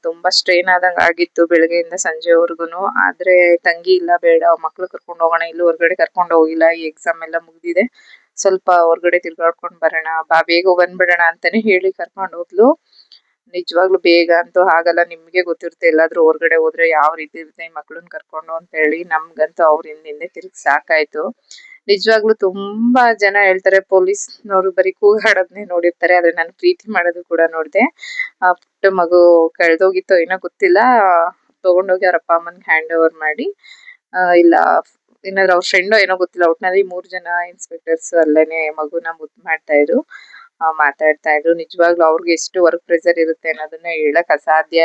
ತುಂಬಾ ಸ್ಟ್ರೈನ್ ಆದಂಗ ಆಗಿತ್ತು ಬೆಳಗ್ಗೆಯಿಂದ ಸಂಜೆವರೆಗುನು. ಆದ್ರೆ ತಂಗಿ ಇಲ್ಲ, ಬೇಡ ಮಕ್ಳು ಕರ್ಕೊಂಡು ಹೋಗೋಣ, ಇಲ್ಲೂ ಹೊರ್ಗಡೆ ಕರ್ಕೊಂಡು ಹೋಗಿಲ್ಲ, ಈ ಎಕ್ಸಾಮ್ ಎಲ್ಲ ಮುಗ್ದಿದೆ, ಸ್ವಲ್ಪ ಹೊರ್ಗಡೆ ತಿರ್ಗಾಡ್ಕೊಂಡ್ ಬರೋಣ ಬಾ, ಬೇಗ ಬಂದ್ಬಿಡೋಣ ಅಂತಾನೆ ಹೇಳಿ ಕರ್ಕೊಂಡು ಹೋದ್ಲು. ನಿಜವಾಗ್ಲೂ ಬೇಗ ಅಂತೂ ಆಗಲ್ಲ, ನಿಮ್ಗೆ ಗೊತ್ತಿರುತ್ತೆ ಎಲ್ಲಾದ್ರೂ ಹೊರ್ಗಡೆ ಹೋದ್ರೆ ಯಾವ ರೀತಿ ಇರುತ್ತೆ ಮಕ್ಳನ್ನ ಕರ್ಕೊಂಡು ಅಂತ ಹೇಳಿ. ನಮ್ಗಂತೂ ಅವ್ರ ಹಿಂದೆ ತಿರ್ಗಿ ಸಾಕಾಯ್ತು. ನಿಜವಾಗ್ಲೂ ತುಂಬಾ ಜನ ಹೇಳ್ತಾರೆ ಪೊಲೀಸ್ನವ್ರು ಬರೀ ಕೂಗಾಡೋದ್ನೇ ನೋಡಿರ್ತಾರೆ, ಆದ್ರೆ ನಾನು ಪ್ರೀತಿ ಮಾಡೋದು ಕೂಡ ನೋಡ್ದೆ. ಆ ಪುಟ್ಟ ಮಗು ಕಳ್ದೋಗಿತ್ತೋ ಏನೋ ಗೊತ್ತಿಲ್ಲ, ತಗೊಂಡೋಗಿ ಅವ್ರ ಅಪ್ಪ ಅಮ್ಮನ್ಗೆ ಹ್ಯಾಂಡ್ ಓವರ್ ಮಾಡಿ, ಇಲ್ಲ ಏನಾದ್ರು ಅವ್ರ ಫ್ರೆಂಡೋ ಏನೋ ಗೊತ್ತಿಲ್ಲ, ಒಟ್ನಲ್ಲಿ 3 ಜನ ಇನ್ಸ್ಪೆಕ್ಟರ್ಸ್ ಅಲ್ಲೇನೆ ಮಗುನ ಮುದ್ದು ಮಾಡ್ತಾ ಇದ್ರು, ಮಾತಾಡ್ತಾ ಇದ್ರು. ನಿಜವಾಗ್ಲೂ ಅವ್ರಿಗೆ ಎಷ್ಟು ವರ್ಕ್ ಪ್ರೆಷರ್ ಇರುತ್ತೆ ಅನ್ನೋದನ್ನ ಹೇಳಕ್ ಅಸಾಧ್ಯ.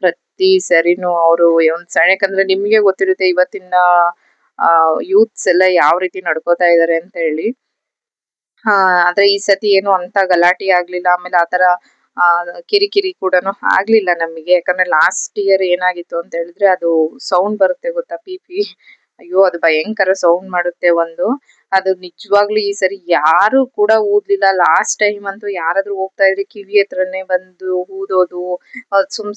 ಪ್ರತಿ ಸರಿನೂ ಅವರು ಯಾಕಂದ್ರೆ ನಿಮ್ಗೆ ಗೊತ್ತಿರುತ್ತೆ ಇವತ್ತಿನ ಯೂತ್ಸ್ ಎಲ್ಲ ಯಾವ ರೀತಿ ನಡ್ಕೋತಾ ಇದಾರೆ ಅಂತ ಹೇಳಿ. ಆದ್ರೆ ಈ ಸತಿ ಏನು ಅಂತ ಗಲಾಟೆ ಆಗ್ಲಿಲ್ಲ, ಆಮೇಲೆ ಆತರ ಕಿರಿಕಿರಿ ಕೂಡನು ಆಗ್ಲಿಲ್ಲ ನಮಗೆ. ಯಾಕಂದ್ರೆ ಲಾಸ್ಟ್ ಇಯರ್ ಏನಾಗಿತ್ತು ಅಂತ ಹೇಳಿದ್ರೆ, ಅದು ಸೌಂಡ್ ಬರುತ್ತೆ ಗೊತ್ತಾ, ಪಿ ಅಯ್ಯೋ ಅದು ಭಯಂಕರ ಸೌಂಡ್ ಮಾಡುತ್ತೆ ಒಂದು. ಅದು ನಿಜವಾಗ್ಲೂ ಈ ಸರಿ ಯಾರು ಕೂಡ ಊದ್ಲಿಲ್ಲ. ಲಾಸ್ಟ್ ಟೈಮ್ ಅಂತೂ ಯಾರಾದ್ರೂ ಹೋಗ್ತಾ ಇದ್ರೆ ಕಿವಿ ಹತ್ರನೇ ಬಂದು ಊದೋದು,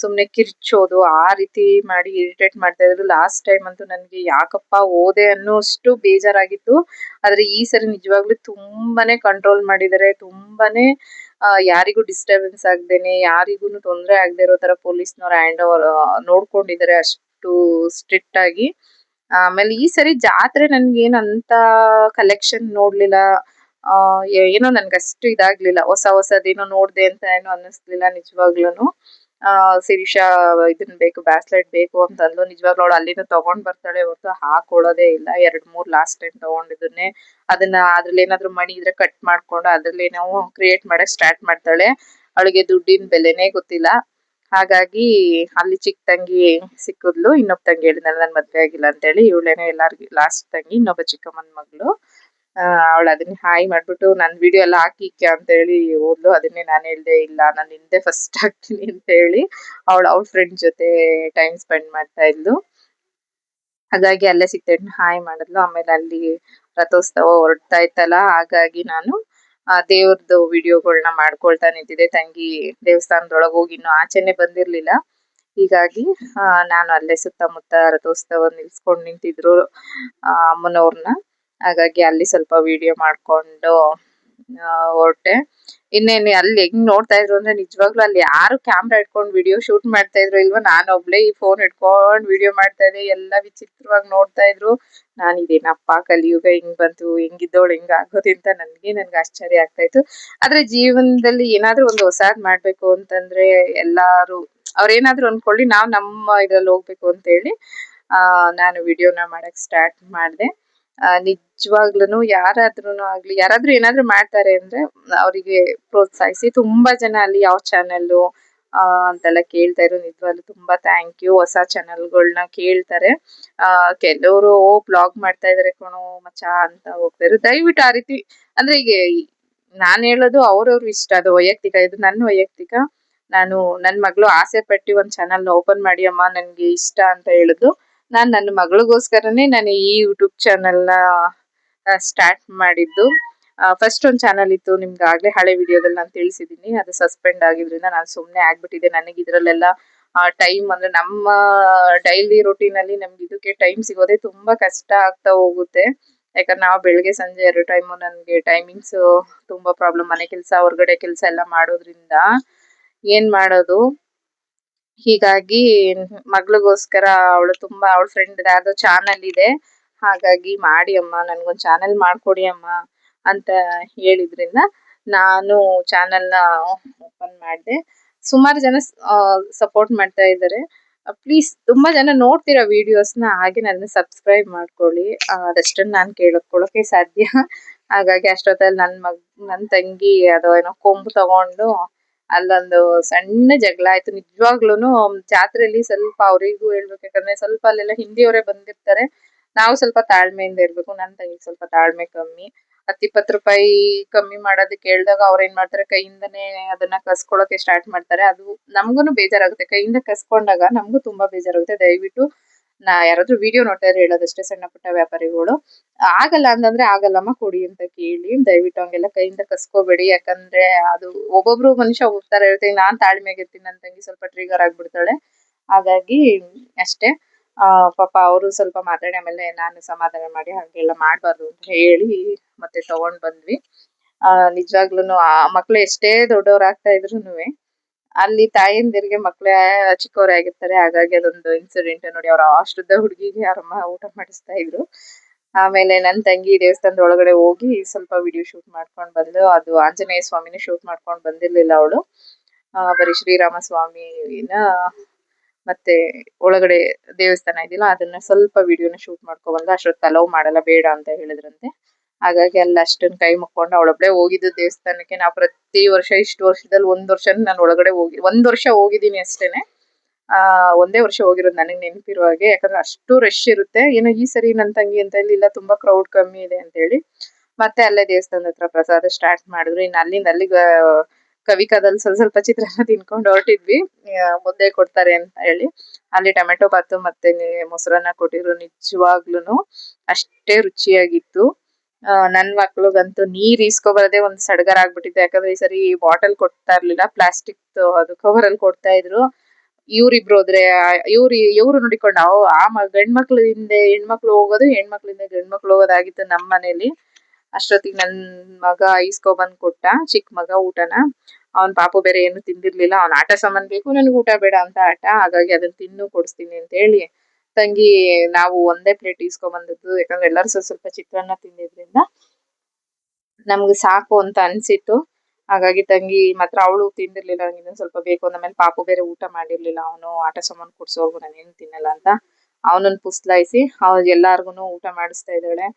ಸುಮ್ನೆ ಕಿರ್ಚೋದು, ಆ ರೀತಿ ಮಾಡಿ ಇರಿಟೇಟ್ ಮಾಡ್ತಾ ಇದ್ರು. ಲಾಸ್ಟ್ ಟೈಮ್ ಅಂತೂ ನನ್ಗೆ ಯಾಕಪ್ಪ ಹೋದೆ ಅನ್ನೋಷ್ಟು ಬೇಜಾರಾಗಿತ್ತು. ಆದ್ರೆ ಈ ಸರಿ ನಿಜವಾಗ್ಲೂ ತುಂಬಾನೇ ಕಂಟ್ರೋಲ್ ಮಾಡಿದ್ದಾರೆ, ತುಂಬಾನೇ ಯಾರಿಗೂ ಡಿಸ್ಟರ್ಬೆನ್ಸ್ ಆಗ್ದೇನೆ, ಯಾರಿಗೂ ತೊಂದರೆ ಆಗದೆ ಇರೋ ತರ ಪೊಲೀಸ್ನವ್ರ ಹ್ಯಾಂಡ್ ಓವರ್ ನೋಡ್ಕೊಂಡಿದ್ದಾರೆ, ಅಷ್ಟು ಸ್ಟ್ರಿಕ್ಟ್ ಆಗಿ. ಆಮೇಲೆ ಈ ಸರಿ ಜಾತ್ರೆ ನನ್ಗೇನಂತ ಕಲೆಕ್ಷನ್ ನೋಡ್ಲಿಲ್ಲ, ಏನೋ ನನ್ಗಷ್ಟು ಇದಾಗ್ಲಿಲ್ಲ, ಹೊಸದೇನೋ ನೋಡ್ದೆ ಅಂತ ಏನೋ ಅನ್ನಿಸ್ಲಿಲ್ಲ ನಿಜವಾಗ್ಲೂನು. ಶಿರೀಷಾ ಇದನ್ ಬೇಕು, ಬ್ಯಾಸ್ಲೆಟ್ ಬೇಕು ಅಂತ ಅಂದ್ಲು. ನಿಜವಾಗ್ಲೂ ಅವಳು ಅಲ್ಲಿಂದ ತಗೊಂಡ್ ಬರ್ತಾಳೆ ಹೊರತು ಹಾಕೊಳ್ಳೋದೇ ಇಲ್ಲ. 2-3 ಲಾಸ್ಟ್ ಟೈಮ್ ತಗೊಂಡಿದ್ದನ್ನೇ ಅದನ್ನ ಅದ್ರಲ್ಲಿ ಏನಾದ್ರು ಮಣಿ ಇದ್ರೆ ಕಟ್ ಮಾಡ್ಕೊಂಡು ಅದ್ರಲ್ಲಿ ನಾವು ಕ್ರಿಯೇಟ್ ಮಾಡಕ್ ಸ್ಟಾರ್ಟ್ ಮಾಡ್ತಾಳೆ. ಅವಳಿಗೆ ದುಡ್ಡಿನ ಬೆಲೆನೇ ಗೊತ್ತಿಲ್ಲ. ಹಾಗಾಗಿ ಅಲ್ಲಿ ಚಿಕ್ಕ ತಂಗಿ ಸಿಕ್ಕಿದ್ಲು, ಇನ್ನೊಬ್ಬ ತಂಗಿ ಹೇಳಿದ್ನಲ್ಲ ನನ್ ಮದ್ವೆ ಆಗಿಲ್ಲ ಅಂತ ಹೇಳಿ, ಇವಳೇನೆ ಎಲ್ಲಾರ್ಗು ಲಾಸ್ಟ್ ತಂಗಿ, ಇನ್ನೊಬ್ಬ ಚಿಕ್ಕಮ್ಮನ ಮಗಳು. ಅವಳು ಅದನ್ನ ಹಾಯ್ ಮಾಡ್ಬಿಟ್ಟು ನನ್ ವಿಡಿಯೋ ಎಲ್ಲ ಹಾಕಿಕ್ಕೆ ಅಂತ ಹೇಳಿ ಹೋದ್ಲು. ಅದನ್ನೇ ನಾನು ಹೇಳ್ದೆ, ಇಲ್ಲ ನಾನು ಹಿಂದೆ ಫಸ್ಟ್ ಹಾಕ್ತೀನಿ ಅಂತ ಹೇಳಿ ಅವ್ಳ ಫ್ರೆಂಡ್ ಜೊತೆ ಟೈಮ್ ಸ್ಪೆಂಡ್ ಮಾಡ್ತಾ ಇದ್ಲು. ಹಾಗಾಗಿ ಅಲ್ಲೇ ಸಿಕ್ತೇನೆ ಹಾಯ್ ಮಾಡಿದ್ಲು. ಆಮೇಲೆ ಅಲ್ಲಿ ರಥೋತ್ಸವ ಹೊರಡ್ತಾ ಇತ್ತಲ್ಲ, ಹಾಗಾಗಿ ನಾನು ದೇವ್ರದ್ದು ವಿಡಿಯೋಗಳನ್ನ ಮಾಡ್ಕೊಳ್ತಾ ನಿಂತಿದ್ದೆ. ತಂಗಿ ದೇವಸ್ಥಾನದೊಳಗೆ ಹೋಗಿ ಇನ್ನು ಆಚೆನೆ ಬಂದಿರ್ಲಿಲ್ಲ, ಹೀಗಾಗಿ ನಾನು ಅಲ್ಲೇ ಸುತ್ತಮುತ್ತ ರಥೋತ್ಸವ ನಿಲ್ಸ್ಕೊಂಡ್ ನಿಂತಿದ್ರು ಅಮ್ಮನವ್ರನ್ನ, ಹಾಗಾಗಿ ಅಲ್ಲಿ ಸ್ವಲ್ಪ ವಿಡಿಯೋ ಮಾಡ್ಕೊಂಡು ಹೊರಟೆ. ಇನ್ನೇನು ಅಲ್ಲಿ ಹೆಂಗ್ ನೋಡ್ತಾ ಇದ್ರು ಅಂದ್ರೆ, ನಿಜವಾಗ್ಲೂ ಅಲ್ಲಿ ಯಾರು ಕ್ಯಾಮ್ರಾ ಇಟ್ಕೊಂಡ್ ವಿಡಿಯೋ ಶೂಟ್ ಮಾಡ್ತಾ ಇದ್ರು ಇಲ್ವಾ, ನಾನು ಒಬ್ಳೆ ಈ ಫೋನ್ ಇಟ್ಕೊಂಡ್ ವಿಡಿಯೋ ಮಾಡ್ತಾ ಇದ್ದೆ. ಎಲ್ಲ ವಿಚಿತ್ರವಾಗಿ ನೋಡ್ತಾ ಇದ್ರು. ನಾನು ಇದೇನಪ್ಪ ಕಲಿಯುಗ ಹಿಂಗ್ ಬಂತು, ಹೆಂಗಿದ್ದವಳು ಹಿಂಗ್ ಆಗೋದಿ ಅಂತ ನನ್ಗೆ ಆಶ್ಚರ್ಯ ಆಗ್ತಾ ಇತ್ತು. ಆದ್ರೆ ಜೀವನದಲ್ಲಿ ಏನಾದ್ರೂ ಒಂದು ಹೊಸಾದ್ ಮಾಡ್ಬೇಕು ಅಂತಂದ್ರೆ ಎಲ್ಲಾರು ಅವ್ರೇನಾದ್ರು ಅನ್ಕೊಳ್ಳಿ, ನಾವ್ ನಮ್ಮ ಇದ್ರಲ್ಲಿ ಹೋಗ್ಬೇಕು ಅಂತ ಹೇಳಿ ನಾನು ವಿಡಿಯೋನ ಮಾಡಕ್ ಸ್ಟಾರ್ಟ್ ಮಾಡ್ದೆ. ನಿಜವಾಗ್ಲೂನು ಯಾರಾದ್ರೂನು ಆಗ್ಲಿ, ಯಾರಾದ್ರೂ ಏನಾದ್ರು ಮಾಡ್ತಾರೆ ಅಂದ್ರೆ ಅವರಿಗೆ ಪ್ರೋತ್ಸಾಹಿಸಿ. ತುಂಬಾ ಜನ ಅಲ್ಲಿ ಯಾವ ಚಾನೆಲ್ ಅಂತೆಲ್ಲ ಕೇಳ್ತಾ ಇದ್ರು. ನಿಜವಾಗ್ಲೂ ತುಂಬಾ ಥ್ಯಾಂಕ್ ಯು. ಹೊಸ ಚಾನೆಲ್ಗಳನ್ನ ಕೇಳ್ತಾರೆ, ಕೆಲವರು ಬ್ಲಾಗ್ ಮಾಡ್ತಾ ಇದಾರೆ ಕಣೋ ಮಚ್ಚಾ ಅಂತ ಹೋಗ್ತಾರೆ. ದಯವಿಟ್ಟು ಆ ರೀತಿ ಅಂದ್ರೆ ಈಗ ನಾನ್ ಹೇಳೋದು ಅವ್ರವ್ರ ಇಷ್ಟ, ಅದು ವೈಯಕ್ತಿಕ, ಇದು ನನ್ನ ವೈಯಕ್ತಿಕ. ನಾನು ನನ್ ಮಗಳು ಆಸೆ ಪಟ್ಟು ಒಂದ್ ಚಾನಲ್ ಓಪನ್ ಮಾಡಿ ಅಮ್ಮ ನನ್ಗೆ ಇಷ್ಟ ಅಂತ ಹೇಳಿದ್ಲು. ನಾನ್ ನನ್ನ ಮಗಳಿಗೋಸ್ಕರನೇ ನಾನು ಈ ಯೂಟ್ಯೂಬ್ ಚಾನೆಲ್ ನ ಸ್ಟಾರ್ಟ್ ಮಾಡಿದ್ದು. ಫಸ್ಟ್ ಒಂದ್ ಚಾನಲ್ ಇತ್ತು, ನಿಮ್ಗೆ ಆಗ್ಲೇ ಹಳೆ ವಿಡಿಯೋದಲ್ಲಿ ನಾನು ತಿಳಿಸಿದೀನಿ, ಅದು ಸಸ್ಪೆಂಡ್ ಆಗಿದ್ರಿಂದ ನಾನು ಸುಮ್ನೆ ಆಗ್ಬಿಟ್ಟಿದೆ. ನನಗೆ ಇದ್ರಲ್ಲೆಲ್ಲ ಟೈಮ್ ಅಂದ್ರೆ ನಮ್ಮ ಡೈಲಿ ರೊಟೀನ್ ಅಲ್ಲಿ ನಮ್ಗೆ ಇದಕ್ಕೆ ಟೈಮ್ ಸಿಗೋದೇ ತುಂಬಾ ಕಷ್ಟ ಆಗ್ತಾ ಹೋಗುತ್ತೆ. ಯಾಕಂದ್ರೆ ನಾವು ಬೆಳಿಗ್ಗೆ ಸಂಜೆ 2 ಟೈಮು ನನ್ಗೆ ಟೈಮಿಂಗ್ಸ್ ತುಂಬಾ ಪ್ರಾಬ್ಲಮ್. ಮನೆ ಕೆಲಸ ಹೊರಗಡೆ ಕೆಲಸ ಎಲ್ಲ ಮಾಡೋದ್ರಿಂದ ಏನ್ ಮಾಡೋದು. ಹೀಗಾಗಿ ಮಗಳಿಗೋಸ್ಕರ ಅವಳು ತುಂಬಾ ಅವಳ ಫ್ರೆಂಡ್ ಯಾವ್ದೋ ಚಾನಲ್ ಇದೆ, ಹಾಗಾಗಿ ಮಾಡಿ ಅಮ್ಮ ನನ್ಗೊಂದ್ ಚಾನಲ್ ಮಾಡ್ಕೊಡಿ ಅಮ್ಮ ಅಂತ ಹೇಳಿದ್ರಿಂದ ನಾನು ಚಾನಲ್ನ ಓಪನ್ ಮಾಡಿದೆ. ಸುಮಾರು ಜನ ಸಪೋರ್ಟ್ ಮಾಡ್ತಾ ಇದ್ದಾರೆ. ಪ್ಲೀಸ್ ತುಂಬಾ ಜನ ನೋಡ್ತೀರಾ ವಿಡಿಯೋಸ್ನ, ಹಾಗೆ ನನ್ನ ಸಬ್ಸ್ಕ್ರೈಬ್ ಮಾಡ್ಕೊಳ್ಳಿ. ಅದಷ್ಟನ್ನ ನಾನು ಕೇಳ್ಕೊಳಕ್ಕೆ ಸಾಧ್ಯ. ಹಾಗಾಗಿ ಅಷ್ಟೊತ್ತಲ್ಲಿ ನನ್ ತಂಗಿ ಅದೋ ಏನೋ ಕೊಂಬು ತಗೊಂಡು ಅಲ್ಲೊಂದು ಸಣ್ಣ ಜಗಳ ಆಯ್ತು. ನಿಜವಾಗ್ಲೂನು ಜಾತ್ರೆಯಲ್ಲಿ ಸ್ವಲ್ಪ ಅವರಿಗೂ ಹೇಳ್ಬೇಕು, ಯಾಕಂದ್ರೆ ಸ್ವಲ್ಪ ಅಲ್ಲೆಲ್ಲ ಹಿಂದಿಯವರೇ ಬಂದಿರ್ತಾರೆ. ನಾವು ಸ್ವಲ್ಪ ತಾಳ್ಮೆಯಿಂದ ಇರ್ಬೇಕು. ನನ್ ತಂಗಿಗೆ ಸ್ವಲ್ಪ ತಾಳ್ಮೆ ಕಮ್ಮಿ. 10-20 ರೂಪಾಯಿ ಕಮ್ಮಿ ಮಾಡೋದಕ್ಕೆ ಹೇಳ್ದಾಗ ಅವ್ರ ಏನ್ ಮಾಡ್ತಾರೆ, ಕೈಯಿಂದನೇ ಅದನ್ನ ಕಸ್ಕೊಳಕ್ಕೆ ಸ್ಟಾರ್ಟ್ ಮಾಡ್ತಾರೆ. ಅದು ನಮ್ಗೂನು ಬೇಜಾರಾಗುತ್ತೆ. ಕೈಯಿಂದ ಕಸ್ಕೊಂಡಾಗ ನಮಗೂ ತುಂಬಾ ಬೇಜಾರಾಗುತ್ತೆ. ದಯವಿಟ್ಟು ಯಾರಾದ್ರೂ ವಿಡಿಯೋ ನೋಡ್ತಾ ಇದ್ರೆ ಹೇಳೋದಷ್ಟೇ, ಸಣ್ಣ ಪುಟ್ಟ ವ್ಯಾಪಾರಿಗಳು ಆಗಲ್ಲ ಅಂತಂದ್ರೆ ಆಗಲ್ಲಮ್ಮ ಕೊಡಿ ಅಂತ ಕೇಳಿ. ದಯವಿಟ್ಟು ಹಂಗೆಲ್ಲ ಕೈಯಿಂದ ಕಸ್ಕೋಬೇಡಿ. ಯಾಕಂದ್ರೆ ಅದು ಒಬ್ಬೊಬ್ರು ಮನುಷ್ಯ ಹೋಗ್ತಾರೆ ಇರ್ತೀನಿ. ನಾನ್ ತಾಳ್ಮೆಗೆ ಇರ್ತೀನಿ, ನನ್ ತಂಗಿ ಸ್ವಲ್ಪ ಟ್ರಿಗರ್ ಆಗ್ಬಿಡ್ತಾಳೆ. ಹಾಗಾಗಿ ಅಷ್ಟೇ. ಪಾಪ ಅವರು ಸ್ವಲ್ಪ ಮಾತಾಡಿ ಆಮೇಲೆ ನಾನು ಸಮಾಧಾನ ಮಾಡಿ ಹಾಗೆಲ್ಲ ಮಾಡ್ಬಾರ್ದು ಅಂತ ಹೇಳಿ ಮತ್ತೆ ತಗೊಂಡ್ ಬಂದ್ವಿ. ನಿಜವಾಗ್ಲೂನು ಆ ಮಕ್ಳು ಎಷ್ಟೇ ದೊಡ್ಡವ್ರಾಗ್ತಾ ಇದ್ರುನುವೆ ಅಲ್ಲಿ ತಾಯಂದಿರಿಗೆ ಮಕ್ಳೇ ಚಿಕ್ಕವರೇ ಆಗಿರ್ತಾರೆ. ಹಾಗಾಗಿ ಅದೊಂದು ಇನ್ಸಿಡೆಂಟ್ ನೋಡಿ. ಅವ್ರ ಅಷ್ಟುದ್ದ ಹುಡುಗಿಗೆ ಅವ್ರಮ್ಮ ಊಟ ಮಾಡಿಸ್ತಾ ಇದ್ರು. ಆಮೇಲೆ ನನ್ ತಂಗಿ ದೇವಸ್ಥಾನದ ಒಳಗಡೆ ಹೋಗಿ ಸ್ವಲ್ಪ ವಿಡಿಯೋ ಶೂಟ್ ಮಾಡ್ಕೊಂಡ್ ಬಂದು, ಅದು ಆಂಜನೇಯ ಸ್ವಾಮಿನ ಶೂಟ್ ಮಾಡ್ಕೊಂಡ್ ಬಂದಿರ್ಲಿಲ್ಲ ಅವಳು. ಬರೀ ಶ್ರೀರಾಮ ಸ್ವಾಮಿನ ಮತ್ತೆ ಒಳಗಡೆ ದೇವಸ್ಥಾನ ಇದೆಯಲ್ಲ ಅದನ್ನ ಸ್ವಲ್ಪ ವಿಡಿಯೋನ ಶೂಟ್ ಮಾಡ್ಕೊ ಬಂದು, ಅಷ್ಟೊತ್ತು ಅಲೋ ಮಾಡಲ್ಲ ಬೇಡ ಅಂತ ಹೇಳಿದ್ರಂತೆ. ಹಾಗಾಗಿ ಅಲ್ಲಿ ಅಷ್ಟೊಂದು ಕೈ ಮುಕ್ಕೊಂಡು ಅವಳೊಬ್ಳೆ ಹೋಗಿದ್ದು ದೇವಸ್ಥಾನಕ್ಕೆ. ನಾವು ಪ್ರತಿ ವರ್ಷ ಇಷ್ಟು ವರ್ಷದಲ್ಲಿ ಒಂದ್ ವರ್ಷ ನಾನು ಒಳಗಡೆ ಒಂದ್ ವರ್ಷ ಹೋಗಿದ್ದೀನಿ ಅಷ್ಟೇನೆ. ಒಂದೇ ವರ್ಷ ಹೋಗಿರೋದು ನನಗೆ ನೆನಪಿರೋ ಹಾಗೆ. ಯಾಕಂದ್ರೆ ಅಷ್ಟು ರಶ್ ಇರುತ್ತೆ. ಏನೋ ಈ ಸರಿ ನನ್ ತಂಗಿ ಅಂತ ಇಲ್ಲ ತುಂಬಾ ಕ್ರೌಡ್ ಕಮ್ಮಿ ಇದೆ ಅಂತ ಹೇಳಿ ಮತ್ತೆ ಅಲ್ಲೇ ದೇವಸ್ಥಾನದ ಹತ್ರ ಪ್ರಸಾದ ಸ್ಟಾರ್ಟ್ ಮಾಡಿದ್ರು. ಇನ್ನು ಅಲ್ಲಿಂದ ಅಲ್ಲಿಗೆ ಕವಿಕದಲ್ಲಿ ಸ್ವಲ್ಪ ಚಿತ್ರಾನ್ನ ತಿನ್ಕೊಂಡು ಹೊರಟಿದ್ವಿ. ಮುದ್ದೆ ಕೊಡ್ತಾರೆ ಅಂತ ಹೇಳಿ ಅಲ್ಲಿ ಟೊಮೆಟೊ ಬಾತು ಮತ್ತೆ ಮೊಸರನ್ನ ಕೊಟ್ಟಿದ್ರು. ನಿಜವಾಗ್ಲೂನು ಅಷ್ಟೇ ರುಚಿಯಾಗಿತ್ತು. ನನ್ ಮಕ್ಳಿಗಂತೂ ನೀರ್ ಈಸ್ಕೊಬರದೆ ಒಂದ್ ಸಡಗರ ಆಗ್ಬಿಟ್ಟಿತ್ತು. ಯಾಕಂದ್ರೆ ಈ ಸರಿ ಬಾಟಲ್ ಕೊಡ್ತಾ ಇರ್ಲಿಲ್ಲ, ಪ್ಲಾಸ್ಟಿಕ್ ಅದು ಕವರ್ ಅಲ್ಲಿ ಕೊಡ್ತಾ ಇದ್ರು. ಇವ್ರಿಬ್ರು ಹೋದ್ರೆ ಇವ್ರು ನೋಡಿಕೊಂಡು ಗಂಡ್ ಮಕ್ಳು ಹಿಂದೆ ಹೆಣ್ಮಕ್ಳು ಹೋಗೋದು, ಹೆಣ್ಮಕ್ಳಿಂದ ಗಂಡ್ಮಕ್ಳು ಹೋಗೋದಾಗಿತ್ತು ನಮ್ ಮನೇಲಿ. ಅಷ್ಟೊತ್ತಿಗೆ ನನ್ ಮಗ ಈಸ್ಕೊಬಂದ್ ಕೊಟ್ಟ, ಚಿಕ್ಕ ಮಗ ಊಟನ. ಅವನ್ ಪಾಪು ಬೇರೆ ಏನು ತಿಂದಿರ್ಲಿಲ್ಲ. ಅವ್ನ್ ಆಟ ಸಾಮಾನ್ ಬೇಕು, ನನ್ಗೆ ಊಟ ಬೇಡ ಅಂತ ಆಟ. ಹಾಗಾಗಿ ಅದನ್ನ ತಿನ್ನು ಕೊಡಿಸ್ತೀನಿ ಅಂತ ಹೇಳಿ ತಂಗಿ ನಾವು ಒಂದೇ ಪ್ಲೇಟ್ ಈಸ್ಕೊಬಂದದ್ದು. ಯಾಕಂದ್ರೆ ಎಲ್ಲರೂ ಸ್ವಲ್ಪ ಚಿತ್ರಾನ್ನ ತಿಂದಿದ್ರಿಂದ ನಮ್ಗೆ ಸಾಕು ಅಂತ ಅನ್ಸಿತ್ತು. ಹಾಗಾಗಿ ತಂಗಿ ಮಾತ್ರ ಅವಳು ತಿಂದಿರ್ಲಿಲ್ಲ, ನಂಗೆ ಇನ್ನೊಂದ್ ಸ್ವಲ್ಪ ಬೇಕು ಅಂದ್ಮೇಲೆ ಪಾಪು ಬೇರೆ ಊಟ ಮಾಡಿರ್ಲಿಲ್ಲ. ಅವನು ಆಟ ಸಾಮಾನು ಕೊಡ್ಸೋರ್ಗು ನಾನೇನು ತಿನ್ನಲ್ಲ ಅಂತ ಅವನನ್ನ ಪುಸ್ಲಾಯಿಸಿ ಎಲ್ಲಾರ್ಗುನು ಊಟ ಮಾಡಿಸ್ತಾ ಇದ್ದಾಳೆ.